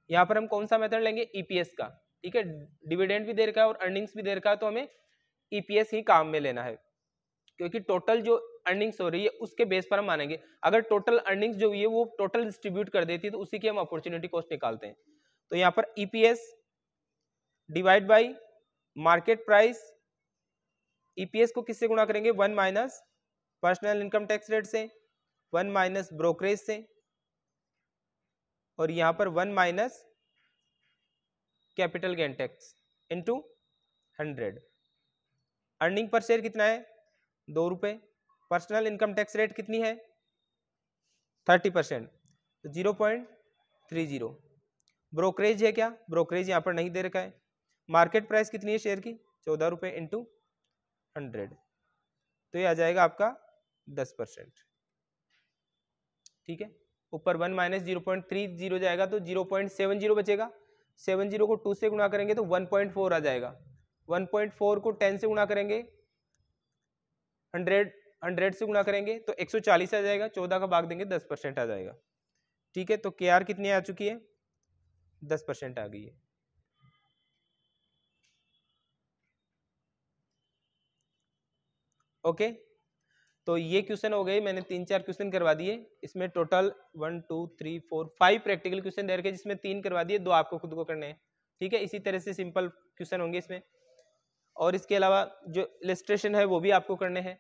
यहाँ पर हम कौन सा मेथड लेंगे? ईपीएस का। ठीक है, डिविडेंड भी दे रखा है और अर्निंग्स भी दे रखा है, तो हमें ईपीएस ही काम में लेना है, क्योंकि टोटल जो अर्निंग्स हो रही है उसके बेस पर हम मानेंगे। अगर टोटल अर्निंग्स जो हुई है वो टोटल डिस्ट्रीब्यूट कर देती है तो उसी की हम अपॉर्चुनिटी कॉस्ट निकालते हैं। तो यहाँ पर EPS divide by market price, EPS को किससे गुणा करेंगे? 1 minus personal income tax rate से, 1 माइनस ब्रोकरेज से और यहाँ पर 1 minus capital gain tax into 100। Earning पर शेयर कितना है? 2 रुपए। पर्सनल इनकम टैक्स रेट कितनी है? 30%, तो 0.30। ब्रोकरेज है क्या? ब्रोकरेज यहाँ पर नहीं दे रखा है। मार्केट प्राइस कितनी है शेयर की? 14 रुपए इंटू 100, तो ये आ जाएगा आपका 10%। ठीक है, ऊपर 1 माइनस 0.30 जाएगा तो 0.70 बचेगा। 70 को 2 से गुणा करेंगे तो 1.4 आ जाएगा, 1.4 को 10 से गुणा करेंगे, 100 से गुणा करेंगे तो 140 आ जाएगा, 14 का भाग देंगे 10% आ जाएगा। ठीक है, तो KR कितनी आ चुकी है, 10% आ गई है। ओके, तो ये क्वेश्चन हो गए, मैंने 3-4 क्वेश्चन करवा दिए। इसमें टोटल 1 2 3 4 5 प्रैक्टिकल क्वेश्चन दे रखे, जिसमें 3 करवा दिए, 2 आपको खुद को करने हैं। ठीक है, इसी तरह से सिंपल क्वेश्चन होंगे इसमें, और इसके अलावा जो इलस्ट्रेशन है वो भी आपको करने हैं।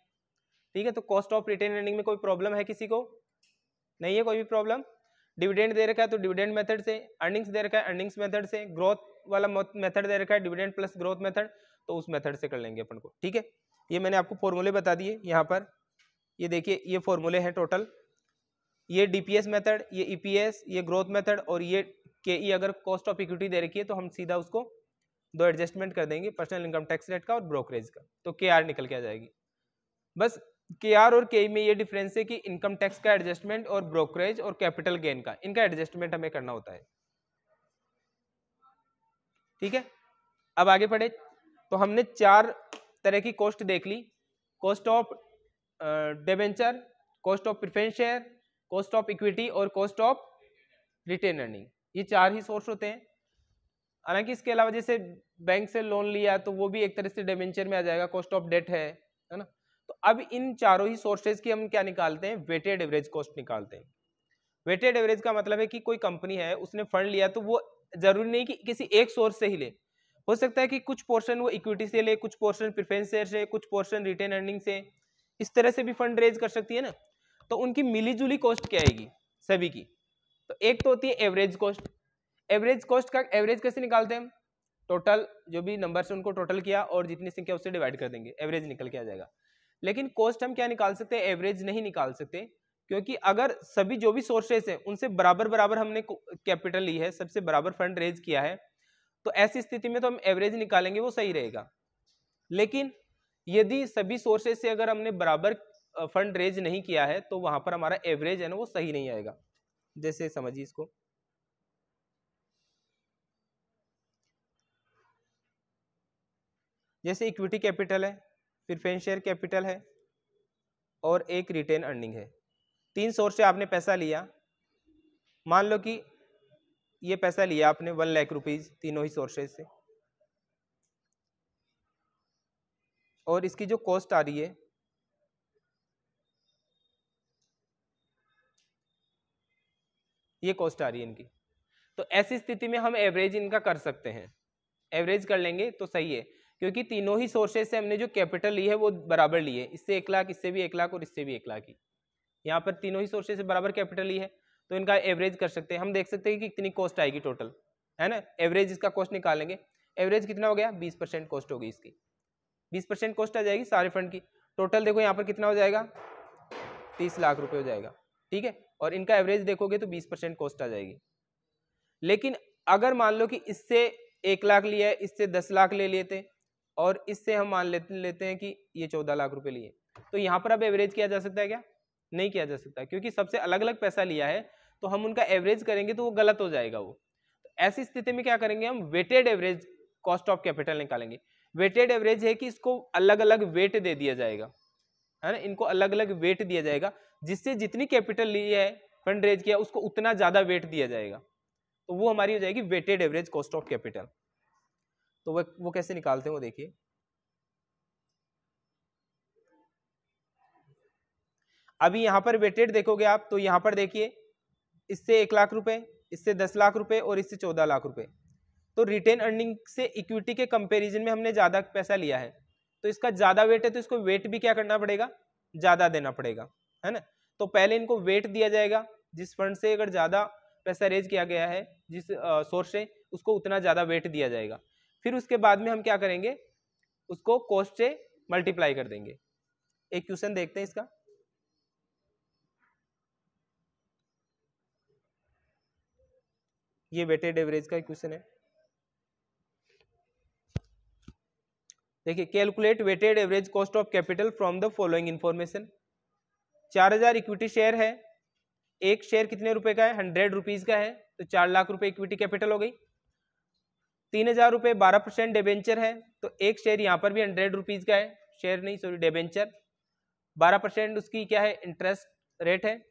ठीक है, तो कॉस्ट ऑफ रिटेन अर्निंग में कोई प्रॉब्लम है किसी को? नहीं है कोई भी प्रॉब्लम। डिविडेंड दे रखा है तो डिविडेंड मेथड से, अर्निंग्स दे रखा है अर्निंग्स मेथड से, ग्रोथ वाला मेथड दे रखा है डिविडेंड प्लस ग्रोथ मेथड, तो उस मेथड से कर लेंगे अपन को। ठीक है, ये मैंने आपको फॉर्मूले बता दिए यहाँ पर, ये देखिए ये फॉर्मूले हैं टोटल, ये DPS मेथड, ये EPS, ये ग्रोथ मेथड, और ये KE अगर कॉस्ट ऑफ इक्विटी दे रखी है तो हम सीधा उसको 2 एडजस्टमेंट कर देंगे, पर्सनल इनकम टैक्स रेट का और ब्रोकरेज का, तो KR निकल के आ जाएगी। बस KR और KE में ये डिफरेंस है कि इनकम टैक्स का एडजस्टमेंट और ब्रोकरेज और कैपिटल गेन का, इनका एडजस्टमेंट हमें करना होता है। ठीक है, अब आगे बढ़े, तो हमने 4 तरह की कॉस्ट देख ली, cost of debenture, cost of preference share, cost of equity और कॉस्ट ऑफ रिटेन अर्निंग। ये 4 ही सोर्स होते हैं। हालांकि इसके अलावा जैसे बैंक से लोन लिया तो वो भी एक तरह से डिबेंचर में आ जाएगा, कॉस्ट ऑफ डेट है ना। तो अब इन चारों ही सोर्सेज की हम क्या निकालते हैं, वेटेड एवरेज कॉस्ट निकालते हैं। वेटेड एवरेज का मतलब है कि कोई कंपनी है, उसने फंड लिया तो वो जरूरी नहीं कि किसी एक सोर्स से ही ले, हो सकता है कि कुछ पोर्शन वो इक्विटी से ले, कुछ पोर्शन प्रेफरेंस शेयर से, कुछ पोर्शन रिटेन अर्निंग से, इस तरह से भी फंड रेज कर सकती है ना। तो उनकी मिली जुली कॉस्ट क्या आएगी सभी की? तो एक तो होती है एवरेज कॉस्ट। एवरेज कॉस्ट का एवरेज कैसे निकालते हैं हम? टोटल जो भी नंबर से उनको टोटल किया और जितनी संख्या उससे डिवाइड कर देंगे, एवरेज निकल के आ जाएगा। लेकिन कॉस्ट हम क्या निकाल सकते हैं, एवरेज नहीं निकाल सकते, क्योंकि अगर सभी जो भी सोर्सेस हैं उनसे बराबर बराबर हमने कैपिटल ली है, सबसे बराबर फंड रेज किया है, तो ऐसी स्थिति में तो हम एवरेज निकालेंगे, वो सही रहेगा। लेकिन यदि सभी सोर्सेस से अगर हमने बराबर फंड रेज नहीं किया है तो वहां पर हमारा एवरेज है ना वो सही नहीं आएगा। जैसे समझिए इसको, जैसे इक्विटी कैपिटल है, प्रेफरेंस शेयर कैपिटल है और एक रिटेन अर्निंग है। 3 सोर्स से आपने पैसा लिया, मान लो कि ये पैसा लिया आपने 1 लाख रुपीज तीनों ही सोर्सेज से, और इसकी जो कॉस्ट आ रही है ये कॉस्ट आ रही है इनकी, तो ऐसी स्थिति में हम एवरेज इनका कर सकते हैं, एवरेज कर लेंगे तो सही है, क्योंकि तीनों ही सोर्सेज से हमने जो कैपिटल ली है वो बराबर ली है, इससे 1 लाख, इससे भी 1 लाख और इससे भी 1 लाख ही, यहाँ पर तीनों ही सोर्सेज से बराबर कैपिटल ली है, तो इनका एवरेज कर सकते हैं। हम देख सकते हैं कि कितनी कॉस्ट आएगी टोटल, है ना, एवरेज इसका कॉस्ट निकालेंगे, एवरेज कितना हो गया, 20% कॉस्ट होगी इसकी, 20% कॉस्ट आ जाएगी सारे फंड की। टोटल देखो यहाँ पर कितना हो जाएगा, 30 लाख रुपए हो जाएगा। ठीक है, और इनका एवरेज देखोगे तो 20% कॉस्ट आ जाएगी। लेकिन अगर मान लो कि इससे 1 लाख लिया है, इससे 10 लाख ले लेते, और इससे हम मान लेते हैं कि ये 14 लाख रुपए लिए, तो यहाँ पर अब एवरेज किया जा सकता है क्या? नहीं किया जा सकता, क्योंकि सबसे अलग अलग पैसा लिया है, तो हम उनका एवरेज करेंगे तो वो गलत हो जाएगा वो। तो ऐसी स्थिति में क्या करेंगे, हम weighted average cost of capital निकालेंगे। वेटेड एवरेज है कि इसको अलग अलग वेट दे दिया जाएगा, है ना, इनको अलग अलग वेट दिया जाएगा, जिससे जितनी कैपिटल ली है, फंड रेज किया, उसको उतना ज्यादा वेट दिया जाएगा, तो वो हमारी हो जाएगी weighted average cost of capital. तो वो कैसे निकालते हैं वो देखिए, अभी यहां पर वेटेड देखोगे आप तो यहां पर देखिए, इससे 1 लाख रुपए, इससे 10 लाख रुपए और इससे 14 लाख रुपए, तो रिटेन अर्निंग से इक्विटी के कंपैरिजन में हमने ज्यादा पैसा लिया है, तो इसका ज्यादा वेट है, तो इसको वेट भी क्या करना पड़ेगा, ज्यादा देना पड़ेगा, है ना। तो पहले इनको वेट दिया जाएगा, जिस फंड से अगर ज्यादा पैसा रेज किया गया है, जिस सोर्स से, उसको उतना ज्यादा वेट दिया जाएगा। फिर उसके बाद में हम क्या करेंगे, उसको कॉस्ट से मल्टीप्लाई कर देंगे। एक क्वेश्चन देखते हैं इसका, ये वेटेड एवरेज का क्वेश्चन है। देखिए, calculate weighted average cost of capital from the following information. 4000 equity share है, एक शेयर कितने रुपए का है, 100 रुपीज का है, तो 4 लाख रुपए इक्विटी कैपिटल हो गई। ₹3000 12% डिबेंचर है, तो एक शेयर यहाँ पर भी 100 रुपीज़ का है, शेयर नहीं सॉरी डिबेंचर, 12% उसकी क्या है इंटरेस्ट रेट है।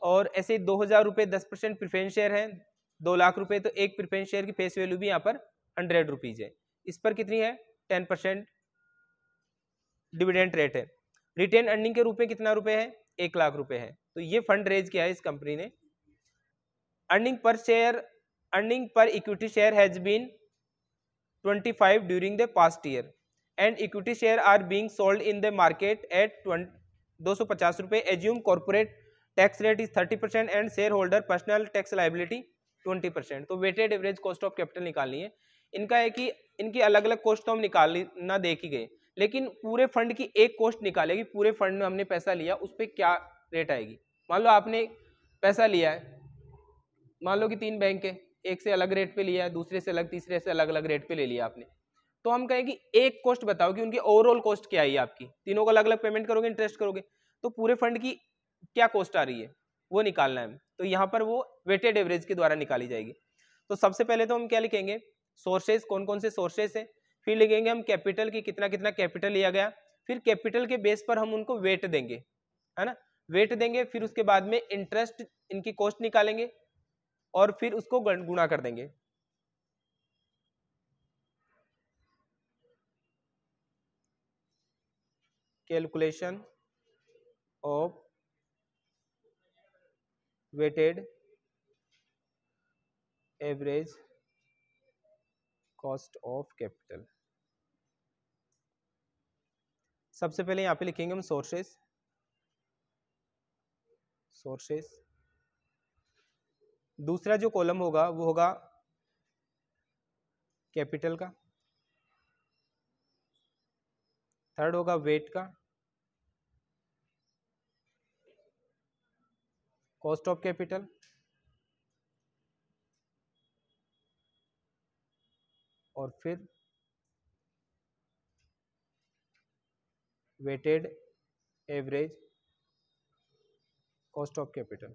और ऐसे 2000 10% प्रिफरेंस शेयर है, 2 लाख रुपए, तो एक प्रिफरेंस शेयर की फेस वैल्यू भी यहाँ पर 100 रुपीज़ है। इस पर कितनी है 10% डिविडेंड रेट है। रिटेन अर्निंग के रूप में कितना रुपए है 1 लाख रुपए है। तो ये फंड रेज किया है इस कंपनी ने। अर्निंग पर शेयर, अर्निंग पर equity share has been 25 during the past year and equity share are being sold in the market at 250 रुपए। Assume corporate tax rate is 30% and share holder personal tax liability 20%। तो weighted average cost of capital निकालनी है। इनका है कि इनकी अलग अलग कॉस्ट तो हम निकालना देख ही गए, लेकिन पूरे फंड की एक कॉस्ट निकालेगी, पूरे फंड में हमने पैसा लिया उस पर क्या रेट आएगी। मान लो आपने पैसा लिया है, मान लो कि 3 बैंक है, एक से अलग रेट पे लिया है, दूसरे से अलग, तीसरे से अलग अलग रेट पे ले लिया आपने, तो हम कहें कि एक कॉस्ट बताओ कि उनकी ओवरऑल कॉस्ट क्या है आपकी, तीनों को अलग अलग पेमेंट करोगे, इंटरेस्ट करोगे, तो पूरे फंड की क्या कॉस्ट आ रही है वो निकालना है। तो यहाँ पर वो वेटेड एवरेज के द्वारा निकाली जाएगी। तो सबसे पहले तो हम क्या लिखेंगे, सोर्सेज, कौन कौन से सोर्सेज है, फिर लिखेंगे हम कैपिटल की कितना कितना कैपिटल लिया गया, फिर कैपिटल के बेस पर हम उनको वेट देंगे, है ना, वेट देंगे, फिर उसके बाद में इंटरेस्ट इनकी कॉस्ट निकालेंगे और फिर उसको गुणा कर देंगे। Calculation of weighted average cost of capital. सबसे पहले यहां पे लिखेंगे हम सोर्सेस, सोर्सेस, दूसरा जो कॉलम होगा वो होगा कैपिटल का, थर्ड होगा वेट का, कॉस्ट ऑफ कैपिटल, और फिर weighted average cost of capital,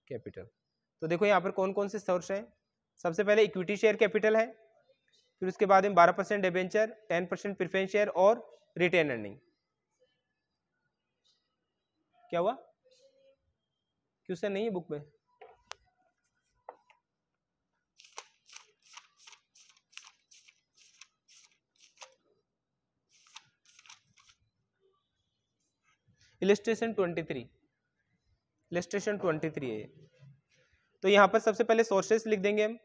capital. तो देखो यहाँ पर कौन कौन से सोर्स हैं। सबसे पहले इक्विटी शेयर कैपिटल है, फिर उसके बाद में 12% डिबेंचर, 10% प्रेफरेंस शेयर और रिटेन अर्निंग। क्या हुआ, क्वेश्चन नहीं है बुक में? इलस्ट्रेशन 23, इलस्ट्रेशन 23 है। तो यहां पर सबसे पहले सोर्सेस लिख देंगे हम,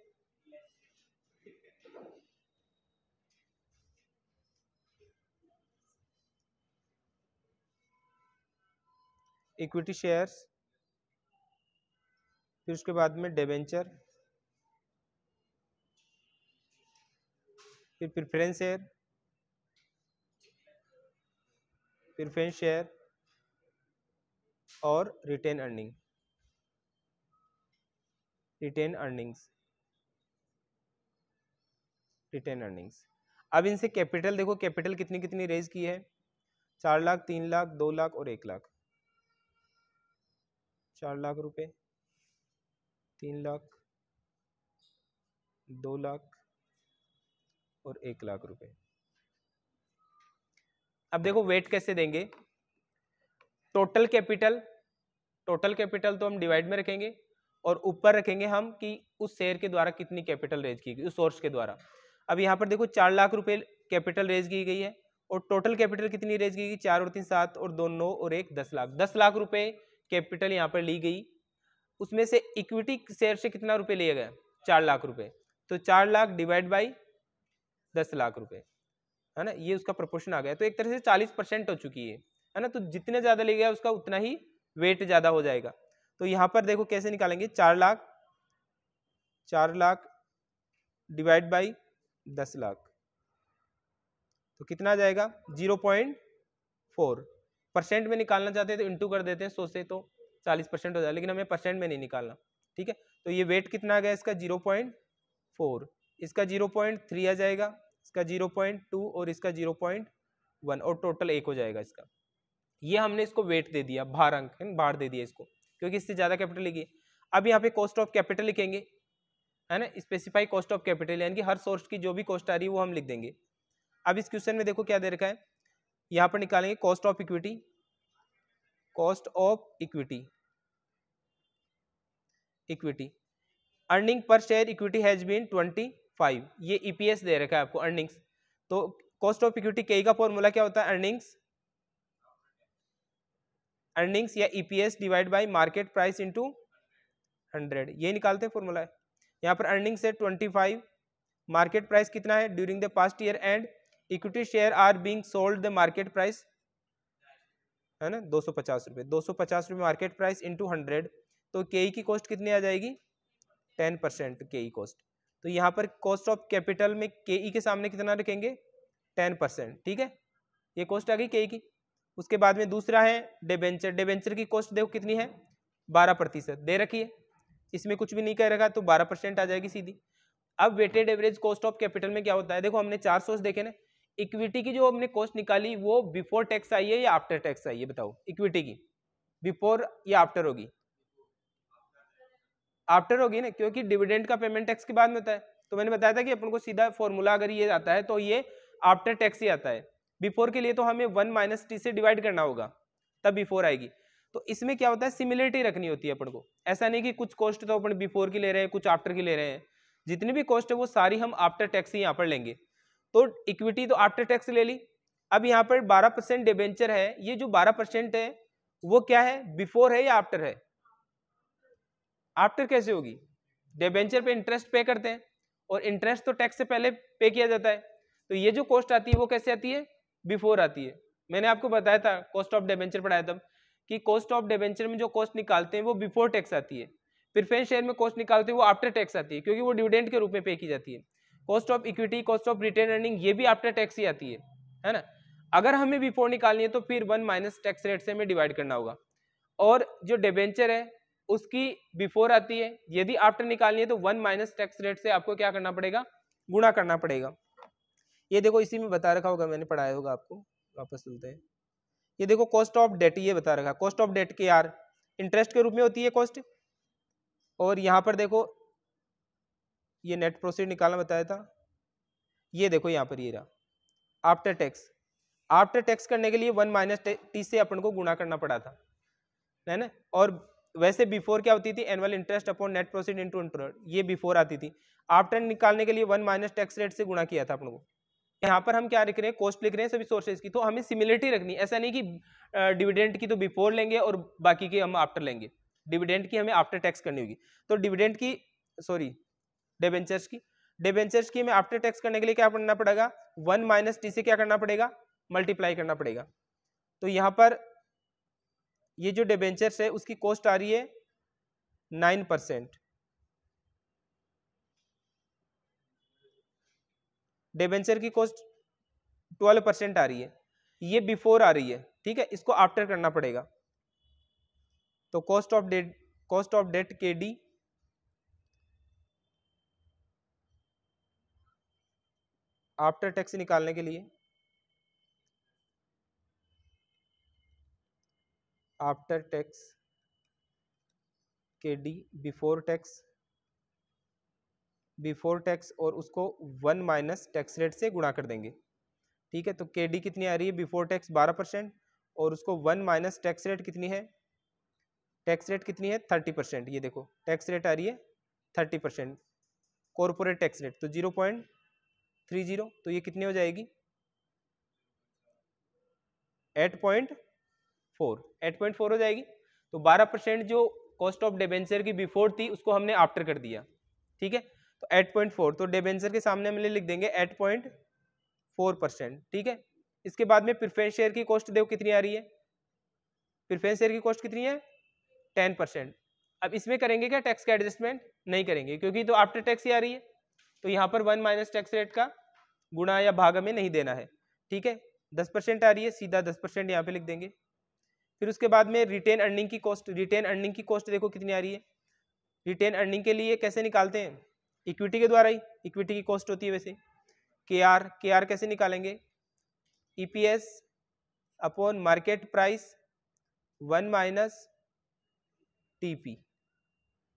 इक्विटी शेयर्स, फिर उसके बाद में डिबेंचर, फिर प्रेफरेंस शेयर, प्रेफरेंस शेयर और retained earning, retained earnings, retained earnings. अब इनसे कैपिटल देखो, कैपिटल कितनी कितनी रेज की है, 4 लाख, 3 लाख, 2 लाख और 1 लाख। 4 लाख रुपए, 3 लाख, 2 लाख और 1 लाख रुपए। अब देखो वेट कैसे देंगे, टोटल कैपिटल, टोटल कैपिटल तो हम डिवाइड में रखेंगे और ऊपर रखेंगे हम कि उस शेयर के द्वारा कितनी कैपिटल रेज की गई, उस सोर्स के द्वारा। अब यहाँ पर देखो 4 लाख रुपए कैपिटल रेज की गई है और टोटल कैपिटल कितनी रेज की गई, 4 और 3 7 और 2 9 और 1 10 लाख। 10 लाख रुपए कैपिटल यहाँ पर ली गई, उसमें से इक्विटी शेयर से कितना रुपए लिया गया, 4 लाख रुपए। तो 4 लाख डिवाइड बाई 10 लाख रुपए, है ना, ये उसका प्रोपोर्शन आ गया। तो एक तरह से 40% हो चुकी है ना। तो जितने ज्यादा ले गया उसका उतना ही वेट ज्यादा हो जाएगा। तो यहां पर देखो कैसे निकालेंगे, 4 लाख, 4 लाख डिवाइड बाई 10 लाख, तो कितना आ जाएगा 0.4। परसेंट में निकालना चाहते हैं तो इंटू कर देते हैं 100 से, तो 40% हो जाएगा, लेकिन हमें परसेंट में नहीं निकालना, ठीक है। तो ये वेट कितना आ गया इसका 0.4, इसका 0.3 आ जाएगा, इसका 0.2 और इसका 0.1 और टोटल 1 हो जाएगा इसका। ये हमने इसको वेट दे दिया, भार अंक है, भार दे दिया इसको, क्योंकि इससे ज्यादा कैपिटल लेगी। अब यहाँ पे कॉस्ट ऑफ कैपिटल लिखेंगे, है ना, स्पेसिफाई कॉस्ट ऑफ कैपिटल, यानी कि हर सोर्स की जो भी कॉस्ट आ रही है वो हम लिख देंगे। अब इस क्वेश्चन में देखो क्या दे रखा है, यहाँ पर निकालेंगे cost of equity, cost of equity, equity earning पर शेयर इक्विटी हैज बीन 25, ये ईपीएस दे रखा है आपको अर्निंग्स। तो कॉस्ट ऑफ इक्विटी के का फॉर्मूला क्या होता है, अर्निंग्स, अर्निंग्स या EPS divide by market price into 100, ये निकालते हैं फॉर्मूला है। यहाँ पर अर्निंग्स है 25, मार्केट प्राइस कितना है during the past year, and equity share are being sold the market price, है ना 250 रुपये, 250 रुपये मार्केट प्राइस इंटू 100, तो के की कॉस्ट कितनी आ जाएगी 10% के कॉस्ट। तो यहाँ पर कॉस्ट ऑफ कैपिटल में के के सामने कितना रखेंगे 10%, ठीक है, ये कॉस्ट आ गई के की। उसके बाद में दूसरा है डिबेंचर, डिबेंचर की कॉस्ट देखो कितनी है 12% दे रखी है, इसमें कुछ भी नहीं कह रखा तो 12% आ जाएगी सीधी। अब weighted average cost of capital में क्या होता है, देखो हमने 4 सोर्स देखे ना, इक्विटी की जो हमने कॉस्ट निकाली वो बिफोर टैक्स आई है या आफ्टर टैक्स आई है, बताओ इक्विटी की बिफोर या आफ्टर होगी, आफ्टर होगी ना, क्योंकि डिविडेंड का पेमेंट टैक्स के बाद में होता है। तो मैंने बताया था कि अपन को सीधा फॉर्मूला अगर ये आता है तो ये आफ्टर टैक्स ही आता है, बिफोर के लिए तो हमें 1 - t से डिवाइड करना होगा तब बिफोर आएगी। तो इसमें क्या होता है सिमिलरिटी रखनी होती है अपन को, ऐसा नहीं कि कुछ कॉस्ट तो अपन बिफोर की ले रहे हैं कुछ आफ्टर की ले रहे हैं, जितनी भी कॉस्ट है वो सारी हम आफ्टर टैक्स ही यहाँ पर लेंगे। तो इक्विटी तो आफ्टर टैक्स ले ली। अब यहाँ पर 12% डिबेंचर है, ये जो 12% है वो क्या है बिफोर है या आफ्टर है, आफ्टर कैसे होगी, डिबेंचर पे इंटरेस्ट पे करते हैं और इंटरेस्ट तो टैक्स से पहले पे किया जाता है, तो ये जो कॉस्ट आती है वो कैसे आती है बिफोर आती है। मैंने आपको बताया था कॉस्ट ऑफ डिबेंचर पढ़ाया तब कि कॉस्ट ऑफ डिबेंचर में जो कॉस्ट निकालते हैं वो बिफोर टैक्स आती है, प्रेफरेंस शेयर में कॉस्ट निकालते हैं वो आफ्टर टैक्स आती है क्योंकि वो डिविडेंड के रूप में पे की जाती है। Cost of equity, cost of retained earning ये भी आफ्टर टैक्स ही आती है ना। अगर हमें बिफोर निकालनी है तो फिर 1 - टैक्स रेट से हमें डिवाइड करना होगा, और जो डिबेंचर है उसकी बिफोर आती है, यदि आफ्टर निकालनी है तो 1 - टैक्स रेट से आपको क्या करना पड़ेगा, गुणा करना पड़ेगा। ये देखो इसी में बता रखा होगा, मैंने पढ़ाया होगा आपको, वापस सुनते हैं। ये देखो कॉस्ट ऑफ डेट ये बता रखा, कॉस्ट ऑफ डेट के यार इंटरेस्ट के रूप में होती है कॉस्ट, और यहाँ पर देखो ये नेट प्रोसीड निकालना बताया था, ये देखो यहाँ पर ये रहा आफ्टर टैक्स, आफ्टर टैक्स करने के लिए 1 - t से अपन को गुणा करना पड़ा था, है ना। और वैसे बिफोर क्या होती थी annual interest upon net proceed into interest, ये बिफोर आती थी। आफ्टर निकालने के लिए 1 - टैक्स रेट से गुणा किया था अपन को। यहाँ पर हम क्या लिख रहे हैं कॉस्ट लिख रहे हैं सभी सोर्सेज की, तो हमें सिमिलरिटी रखनी, ऐसा नहीं कि डिविडेंड की तो बिफोर लेंगे और बाकी की हम आफ्टर लेंगे, डिविडेंड की हमें आफ्टर टैक्स करनी होगी। तो डिविडेंड की सॉरी डिबेंचर्स की हमें आफ्टर टैक्स करने के लिए क्या करना पड़ेगा 1 - t से क्या करना पड़ेगा मल्टीप्लाई करना पड़ेगा। तो यहाँ पर ये जो डिबेंचर्स है उसकी कॉस्ट आ रही है 9%, डिबेंचर की कॉस्ट 12% आ रही है, ये बिफोर आ रही है, ठीक है, इसको आफ्टर करना पड़ेगा। तो कॉस्ट ऑफ डेट के डी आफ्टर टैक्स निकालने के लिए, आफ्टर टैक्स के डी बिफोर टैक्स और उसको 1 - टैक्स रेट से गुणा कर देंगे, ठीक है। तो के डी कितनी आ रही है बिफोर टैक्स 12% और उसको 1 - टैक्स रेट कितनी है, टैक्स रेट कितनी है 30%, ये देखो टैक्स रेट आ रही है 30%, कॉर्पोरेट टैक्स रेट तो 0.30, तो ये कितनी हो जाएगी 8.4 हो जाएगी। तो 12% जो कॉस्ट ऑफ डिबेंचर की बिफोर थी उसको हमने आफ्टर कर दिया, ठीक है। तो 8.4, तो डिबेंचर के सामने हम लिख देंगे 8.4%, ठीक है। इसके बाद में प्रेफरेंस शेयर की कॉस्ट देखो कितनी आ रही है, प्रेफरेंस शेयर की कॉस्ट कितनी है 10%। अब इसमें करेंगे क्या टैक्स का एडजस्टमेंट, नहीं करेंगे क्योंकि तो आफ्टर टैक्स ही आ रही है, तो यहाँ पर 1 - टैक्स रेट का गुणा या भाग हमें नहीं देना है, ठीक है। 10% आ रही है, सीधा 10% यहाँ पे लिख देंगे। फिर उसके बाद में रिटेन अर्निंग की कॉस्ट, रिटेन अर्निंग की कॉस्ट देखो कितनी आ रही है। रिटेन अर्निंग के लिए कैसे निकालते हैं, इक्विटी के द्वारा ही, इक्विटी की कॉस्ट होती है वैसे। के आर कैसे निकालेंगे, EPS upon market price 1 - TP,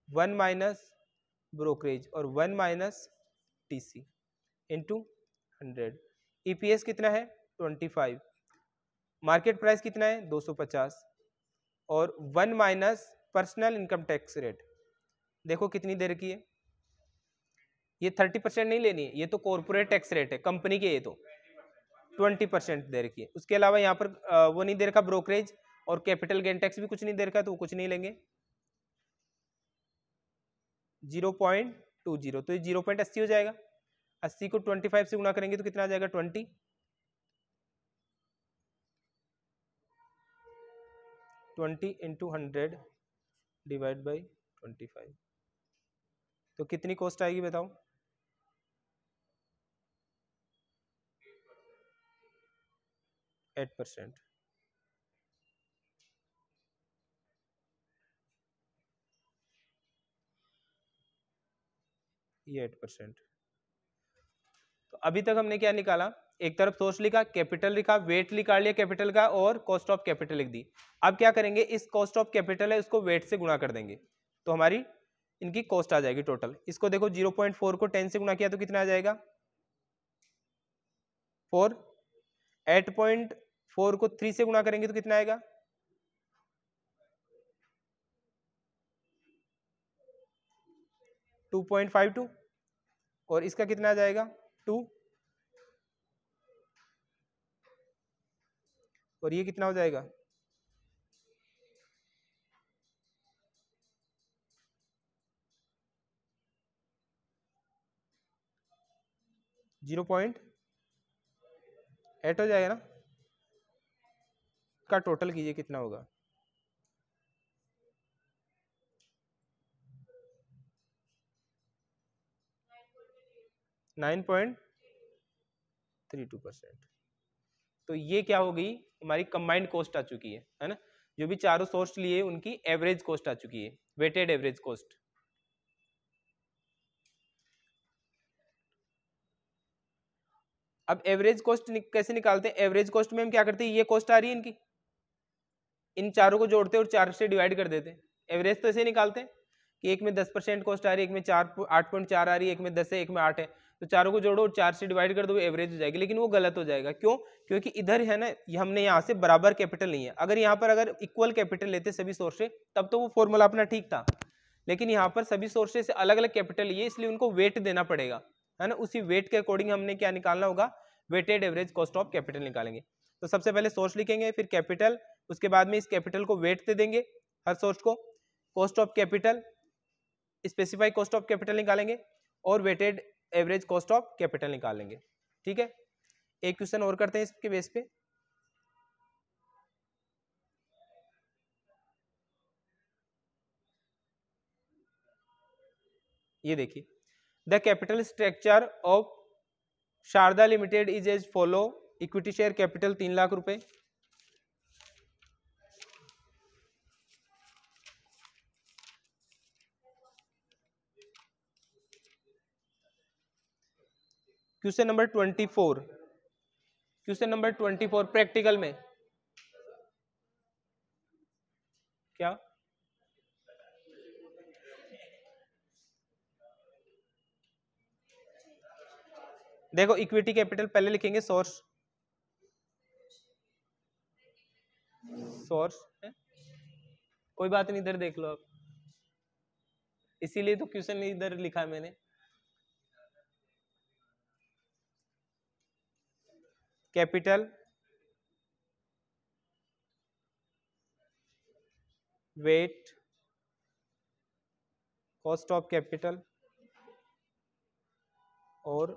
1 minus brokerage और 1 माइनस टीसी इंटू 100। ईपीएस कितना है 25, मार्केट प्राइस कितना है 250 और 1 minus personal income tax rate. देखो कितनी देर की है, ये 30% नहीं लेनी है, ये तो कॉर्पोरेट टैक्स रेट है कंपनी के, ये तो 20% दे रखी है। उसके अलावा यहाँ पर वो नहीं दे रखा ब्रोकरेज और कैपिटल गेन टैक्स भी कुछ नहीं दे रखा, तो वो कुछ नहीं लेंगे। 0.20 तो ये 0.80 हो जाएगा। 80 को 25 से गुणा करेंगे तो कितना आ जाएगा 20, 20 इंटू 100 डिवाइड बाई 25, तो कितनी कॉस्ट आएगी बताओ? 8%। ये 8%। तो अभी तक हमने क्या निकाला, एक तरफ सोर्स लिखा, कैपिटल लिखा, वेट निकाल लिया कैपिटल का और कॉस्ट ऑफ कैपिटल लिख दी। अब क्या करेंगे, इस कॉस्ट ऑफ कैपिटल है उसको वेट से गुणा कर देंगे तो हमारी इनकी कॉस्ट आ जाएगी टोटल। इसको देखो 0.4 को 10 से गुणा किया तो कितना आ जाएगा 4, 8.4 को 3 से गुणा करेंगे तो कितना आएगा 2.52 और इसका कितना आ जाएगा 2 और ये कितना हो जाएगा 0.8 हो जाएगा ना। का टोटल कीजिए कितना होगा 9.32%। तो ये क्या हो गई हमारी कंबाइंड कॉस्ट आ चुकी है ना। जो भी चारों सोर्स लिए उनकी एवरेज कॉस्ट आ चुकी है, वेटेड एवरेज कॉस्ट। अब एवरेज कॉस्ट कैसे निकालते हैं, एवरेज कॉस्ट में हम क्या करते हैं, ये कॉस्ट आ रही है इनकी, इन चारों को जोड़ते हैं और 4 से डिवाइड कर देते हैं। एवरेज तो ऐसे निकालते हैं कि एक में 10% कॉस्ट आ रही है, एक में 8.4 आ रही है, एक में 10 है, एक में 8 है, तो चारों को जोड़ो और 4 से डिवाइड कर दो, एवरेज हो जाएगी। लेकिन वो गलत हो जाएगा, क्यों? क्योंकि इधर है ना, हमने यहाँ से बराबर कैपिटल नहीं है। अगर यहाँ पर अगर इक्वल कैपिटल लेते सभी सोर्स से तब तो वो फॉर्मूला अपना ठीक था, लेकिन यहाँ पर सभी सोर्सेज से अलग अलग कैपिटल लिए, इसलिए उनको वेट देना पड़ेगा, है ना। उसी वेट के अकॉर्डिंग हमने क्या निकालना होगा, weighted average cost of capital निकालेंगे। तो सबसे पहले सोर्स लिखेंगे, फिर कैपिटल, उसके बाद में इस कैपिटल को वेट दे देंगे हर सोर्स को, cost of capital, specified cost of capital निकालेंगे और weighted average cost of capital निकालेंगे। ठीक है, एक क्वेश्चन और करते हैं इसके बेस पे। ये देखिए, the capital structure of Sharda limited is as follow, equity share capital 3 lakh रुपए, question number 24, question number 24 practical में क्या, देखो इक्विटी कैपिटल पहले लिखेंगे, सोर्स, सोर्स है, कोई बात नहीं, इधर देख लो आप, इसीलिए तो क्वेश्चन इधर लिखा है मैंने। Capital, weight, cost of capital और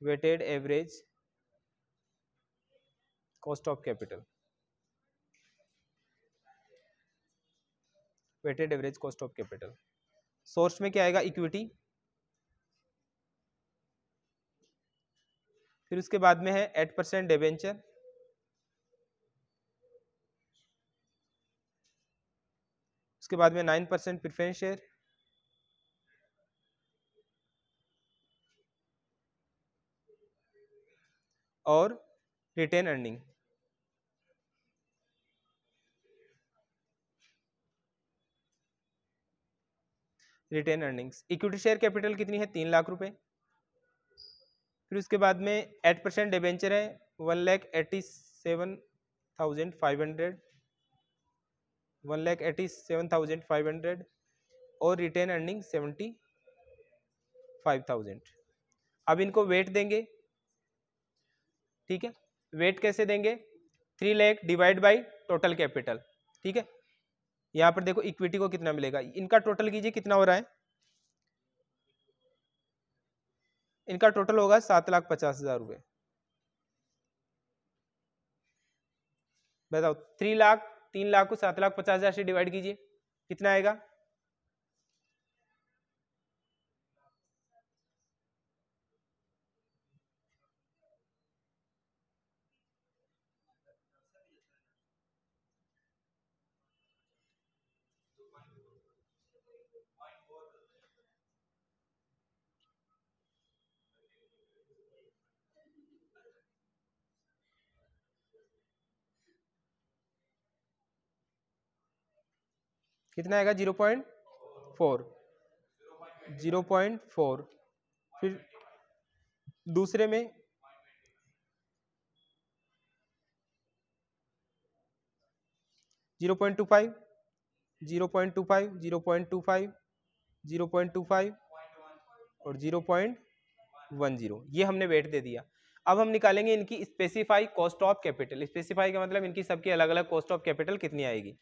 weighted average cost of capital, weighted average cost of capital. Source में क्या आएगा इक्विटी, फिर उसके बाद में है 8% डिबेंचर, उसके बाद में 9% प्रेफरेंस शेयर और retained earning. Retained earnings. Equity share capital कितनी है? 3 लाख रुपए। फिर उसके बाद में 8% डिबेंचर है 1,87,500, 1,87,500 और रिटेन अर्निंग 75,000। अब इनको वेट देंगे, ठीक है। वेट कैसे देंगे? 3 lakh divide by total capital, ठीक है। यहाँ पर देखो इक्विटी को कितना मिलेगा, इनका टोटल कीजिए कितना हो रहा है, इनका टोटल होगा 7,50,000 रुपये। बताओ 3 लाख को 7,50,000 से डिवाइड कीजिए कितना आएगा? कितना आएगा? 0.4, 0.4। फिर दूसरे में 0.25, 0.25, 0.25, 0.25 और 0.10, ये हमने वेट दे दिया। अब हम निकालेंगे इनकी specify cost of capital. Specify का मतलब इनकी सबकी अलग अलग कॉस्ट ऑफ कैपिटल कितनी आएगी।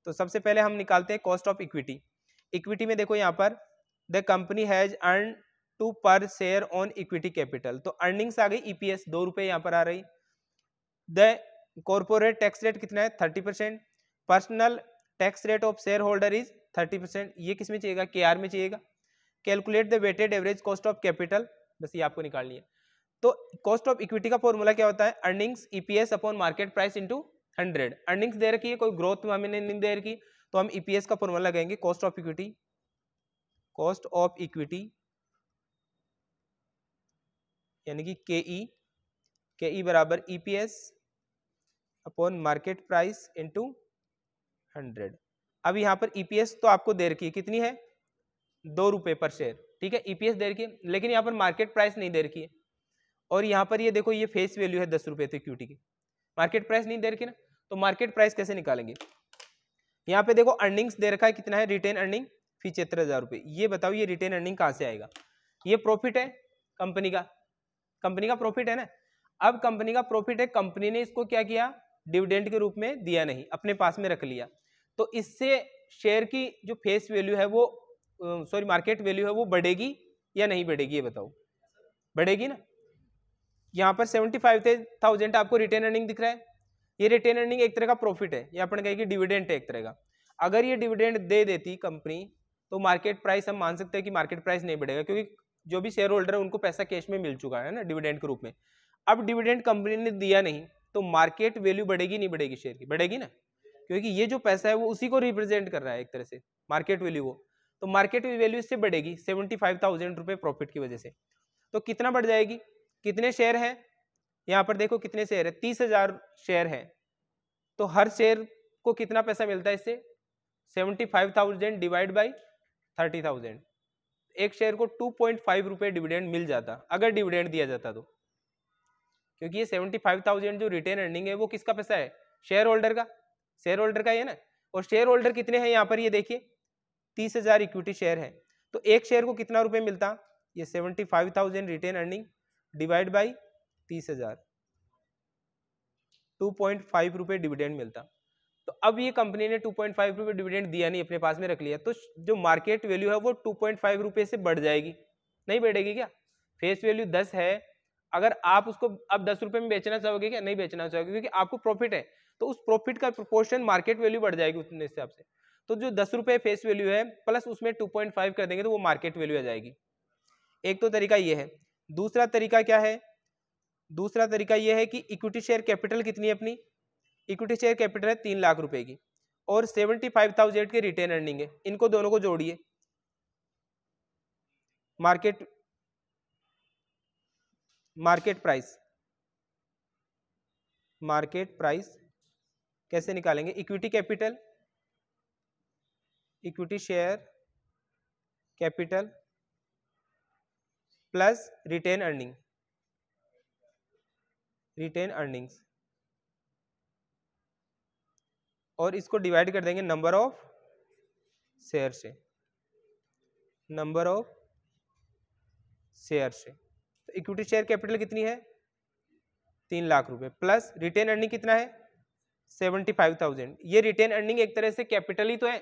तो सबसे पहले हम निकालते हैं कॉस्ट ऑफ इक्विटी। इक्विटी में देखो यहाँ पर द कंपनी हैज अर्न 2 पर शेयर ऑन इक्विटी कैपिटल, तो अर्निंग्स आ गई ईपीएस 2 रुपए यहाँ पर आ रही। द कॉर्पोरेट टैक्स रेट कितना है? 30%। Personal tax rate of share holder is 30%। ये किस में चाहिएगा? के आर में चाहिएगा। Calculate the weighted average cost of capital, बस ये आपको निकालनी है। तो कॉस्ट ऑफ इक्विटी का फॉर्मूला क्या होता है? Earnings EPS upon market price into 100। Earnings दे रखी है, कोई ग्रोथ हमें नहीं दे रखी, तो हम ईपीएस का फॉर्मूला लगाएंगे cost of equity, cost of equity यानी कि केई बराबर EPS upon market price into 100। अब यहाँ पर ईपीएस तो आपको दे रखी है, कितनी है? 2 रुपए पर शेयर, ठीक है, ईपीएस दे रखी है, लेकिन यहाँ पर मार्केट प्राइस नहीं दे रखी है। और यहाँ पर ये देखो ये फेस वैल्यू है 10 रुपए थे इक्विटी की, मार्केट प्राइस नहीं दे रखी ना, तो मार्केट प्राइस कैसे निकालेंगे? यहाँ पे देखो अर्निंग्स दे रखा है कितना है? रिटेन अर्निंग फी 73,000 रुपये। ये बताओ ये रिटेन अर्निंग कहाँ से आएगा? ये प्रॉफिट है कंपनी का, कंपनी का प्रॉफिट है ना। अब कंपनी का प्रॉफिट है, कंपनी ने इसको क्या किया? डिविडेंड के रूप में दिया नहीं, अपने पास में रख लिया। तो इससे शेयर की जो फेस वैल्यू है वो सॉरी मार्केट वैल्यू है वो बढ़ेगी या नहीं बढ़ेगी? ये बताओ। बढ़ेगी ना। यहाँ पर 75,000 आपको रिटेन अर्निंग दिख रहा है, ये रिटेन अर्निंग एक तरह का प्रॉफिट है, या अपन कहेंगे डिविडेंड है एक तरह का। अगर ये डिविडेंड दे देती कंपनी तो मार्केट प्राइस हम मान सकते हैं कि मार्केट प्राइस नहीं बढ़ेगा, क्योंकि जो भी शेयर होल्डर है उनको पैसा कैश में मिल चुका है ना डिविडेंड के रूप में। अब डिविडेंड कंपनी ने दिया नहीं तो मार्केट वैल्यू बढ़ेगी नहीं बढ़ेगी? शेयर की बढ़ेगी ना, क्योंकि ये जो पैसा है वो उसी को रिप्रेजेंट कर रहा है एक तरह से, मार्केट वैल्यू वो, तो मार्केट वैल्यू इससे बढ़ेगी 75,000 रुपये प्रॉफिट की वजह से। तो कितना बढ़ जाएगी? कितने शेयर हैं यहाँ पर देखो, कितने शेयर है? 30,000 शेयर है, तो हर शेयर को कितना पैसा मिलता है इससे? 75,000 डिवाइड बाई 30,000, एक शेयर को 2.5 रुपए डिविडेंड मिल जाता अगर डिविडेंड दिया जाता तो, क्योंकि ये 75,000 जो रिटेन अर्निंग है वो किसका पैसा है? शेयर होल्डर का, शेयर होल्डर का ही है ना। और शेयर होल्डर कितने हैं यहाँ पर? ये देखिए 30,000 इक्विटी शेयर है, तो एक शेयर को कितना रुपए मिलता? ये 75,000 रिटेन अर्निंग डिवाइड बाई 30,000, 2.5 रुपए डिविडेंड मिलता। तो अब ये कंपनी ने 2.5 रुपए डिविडेंड दिया नहीं, अपने पास में रख लिया, तो जो मार्केट वैल्यू है वो 2.5 रुपए से बढ़ जाएगी, नहीं बढ़ेगी क्या? फेस वैल्यू 10 है, अगर आप उसको अब 10 रुपए में बेचना चाहोगे क्या? नहीं बेचना चाहोगे, क्योंकि आपको प्रॉफिट है, तो उस प्रॉफिट का प्रोपोर्शन मार्केट वैल्यू बढ़ जाएगी उतने हिसाब से। तो जो 10 रुपए फेस वैल्यू है प्लस उसमें 2.5 कर देंगे तो वो मार्केट वैल्यू आ जाएगी। एक तो तरीका ये है। दूसरा तरीका क्या है? दूसरा तरीका यह है कि इक्विटी शेयर कैपिटल कितनी है अपनी? इक्विटी शेयर कैपिटल है 3 लाख रुपए की और 75,000 के रिटेन अर्निंग है, इनको दोनों को जोड़िए। मार्केट प्राइस कैसे निकालेंगे? Equity capital, equity share capital plus retained earning, retained earnings, और इसको डिवाइड कर देंगे नंबर ऑफ शेयर से, नंबर ऑफ शेयर से। तो इक्विटी शेयर कैपिटल कितनी है 3 लाख रुपए, प्लस रिटेन अर्निंग कितना है 75,000। ये रिटेन अर्निंग एक तरह से कैपिटल ही तो है।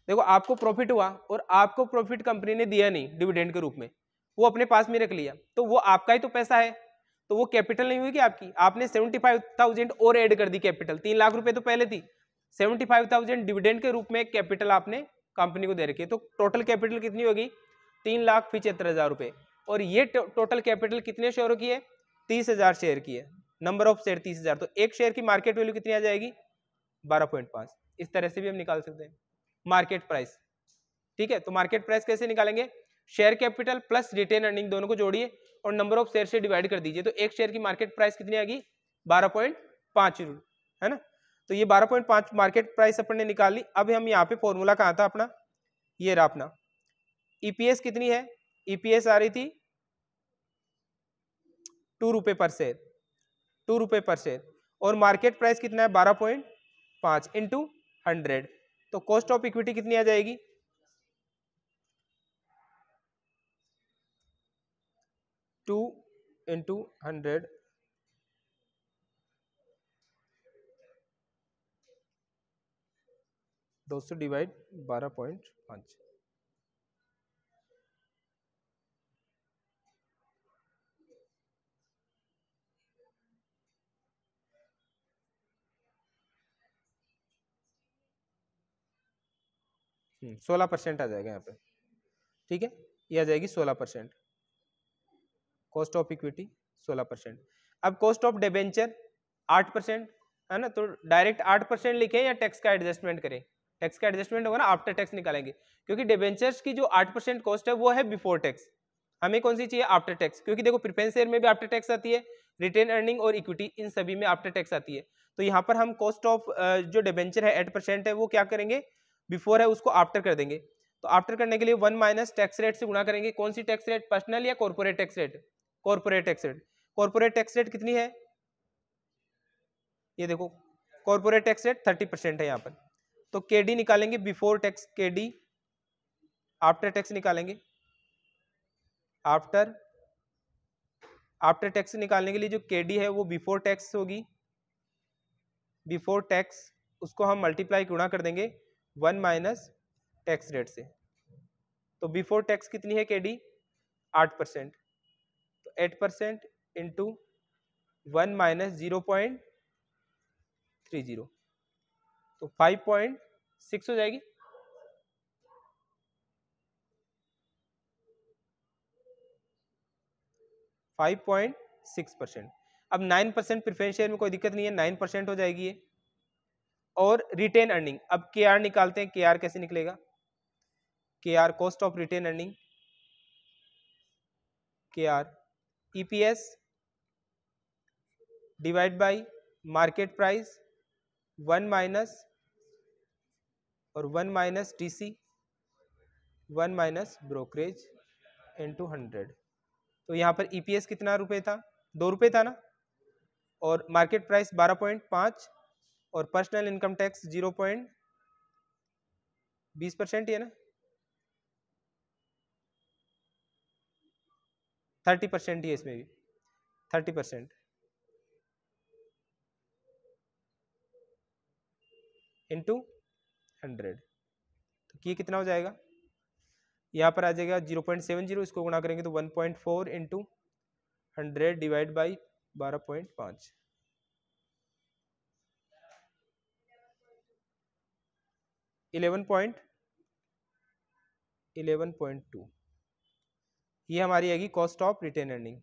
देखो आपको प्रॉफिट हुआ और आपको प्रॉफिट कंपनी ने दिया नहीं डिविडेंड के रूप में, वो अपने पास में रख लिया, तो वो आपका ही तो पैसा है, तो वो कैपिटल नहीं हुई कि आपकी। आपने 75,000 और ऐड कर दी कैपिटल, 3 लाख रुपए तो पहले थी, 75,000 डिविडेंड के रूप में कैपिटल आपने कंपनी को दे रखी है। तो टोटल कैपिटल कितनी होगी 3,75,000 रुपए। और ये टोटल कैपिटल कितने शेयरों की है 30,000 शेयर की है, नंबर ऑफ शेयर 30,000, तो एक शेयर की मार्केट वैल्यू कितनी आ जाएगी 12.5। इस तरह से भी हम निकाल सकते हैं मार्केट प्राइस। ठीक है, तो मार्केट प्राइस कैसे निकालेंगे, share capital plus retained earning दोनों को जोड़िए और नंबर ऑफ शेयर से डिवाइड कर दीजिए, तो एक शेयर की मार्केट प्राइस कितनी आएगी 12.5 है ना। तो ये 12.5 मार्केट प्राइस अपन ने निकाल ली। अब हम यहाँ पे फॉर्मूला कहाँ था अपना, ये रहा अपना। ईपीएस कितनी है, ईपीएस आ रही थी 2 रुपए पर शेयर, 2 रुपए पर शेयर, और मार्केट प्राइस कितना है 12.5 इंटू 100, तो कॉस्ट ऑफ इक्विटी कितनी आ जाएगी 2 इंटू 100, 200 डिवाइड 12.5। हम्म, 16% आ जाएगा यहाँ पे। ठीक है, ये आ जाएगी 16%, कॉस्ट ऑफ इक्विटी 16%। अब कॉस्ट ऑफ डिबेंचर 8% है ना, तो डायरेक्ट 8% लिखें या टैक्स का एडजस्टमेंट करें, टैक्स का एडजस्टमेंट होगा ना, आफ्टर टैक्स निकालेंगे, क्योंकि डिबेंचर्स की जो 8% कॉस्ट है वो है बिफोर टैक्स, हमें कौन सी चाहिए आफ्टर टैक्स, क्योंकि देखो प्रेफरेंस शेयर में भी आफ्टर टैक्स आती है, रिटेन अर्निंग और इक्विटी इन सभी में आफ्टर टैक्स आती है। तो यहाँ पर हम कॉस्ट ऑफ जो डिबेंचर है 8% है वो क्या करेंगे, बिफोर है उसको आफ्टर कर देंगे। तो आफ्टर करने के लिए 1 माइनस टैक्स रेट से गुणा करेंगे, कौन सी टैक्स रेट, पर्सनल या corporate tax rate, corporate tax rate. Corporate tax rate कितनी है, ये देखो कॉर्पोरेट टैक्स रेट 30% है यहाँ पर। तो केडी निकालेंगे before tax, KD after tax निकालेंगे, आफ्टर आफ्टर टैक्स निकालने के लिए जो केडी है वो बिफोर टैक्स होगी, बिफोर टैक्स उसको हम मल्टीप्लाई गुणा कर देंगे 1 माइनस टैक्स रेट से। तो बिफोर टैक्स कितनी है केडी 8%, तो 8% इंटू 1 माइनस 0.30, तो 5.6 हो जाएगी। 5.6%। अब 9% प्रेफरेंस शेयर में कोई दिक्कत नहीं है, 9% हो जाएगी ये। और रिटेन अर्निंग, अब के आर निकालते हैं, के आर कैसे निकलेगा, K R cost of retained earning, के R EPS divide by market price 1 minus और 1 minus TC 1 minus brokerage into 100। तो यहाँ पर ईपीएस कितना रुपए था 2 रुपए था ना, और मार्केट प्राइस 12.5 और पर्सनल इनकम टैक्स 0.20% ही है ना, 30% ही है इसमें भी, 30% इंटू 100, तो ये कितना हो जाएगा, यहाँ पर आ जाएगा 0.70, इसको गुणा करेंगे तो 1.4 इंटू 100 डिवाइड बाई 12.5, 11.2, ये हमारी आएगी कॉस्ट ऑफ रिटेन अर्निंग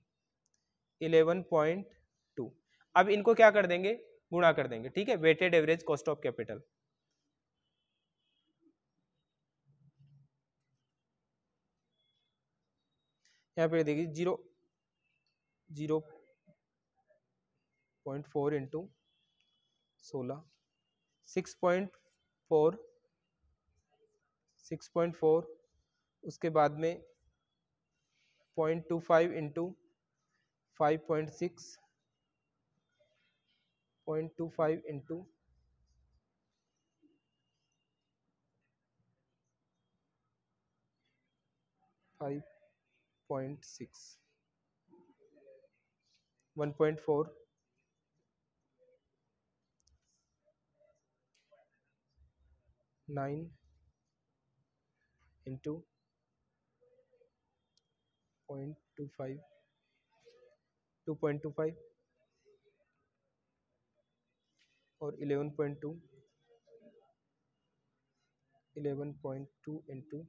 11.2। अब इनको क्या कर देंगे, गुणा कर देंगे, ठीक है, weighted average cost of capital. यहाँ पे देखिए 0.4 इंटू 16, 6.4 उसके बाद में 0.25 इंटू 5.6, 0.25 इंटू 5.6, 1.4, 9 इंटू 0.25, 2.25 और 11.2, 11.2 इंटू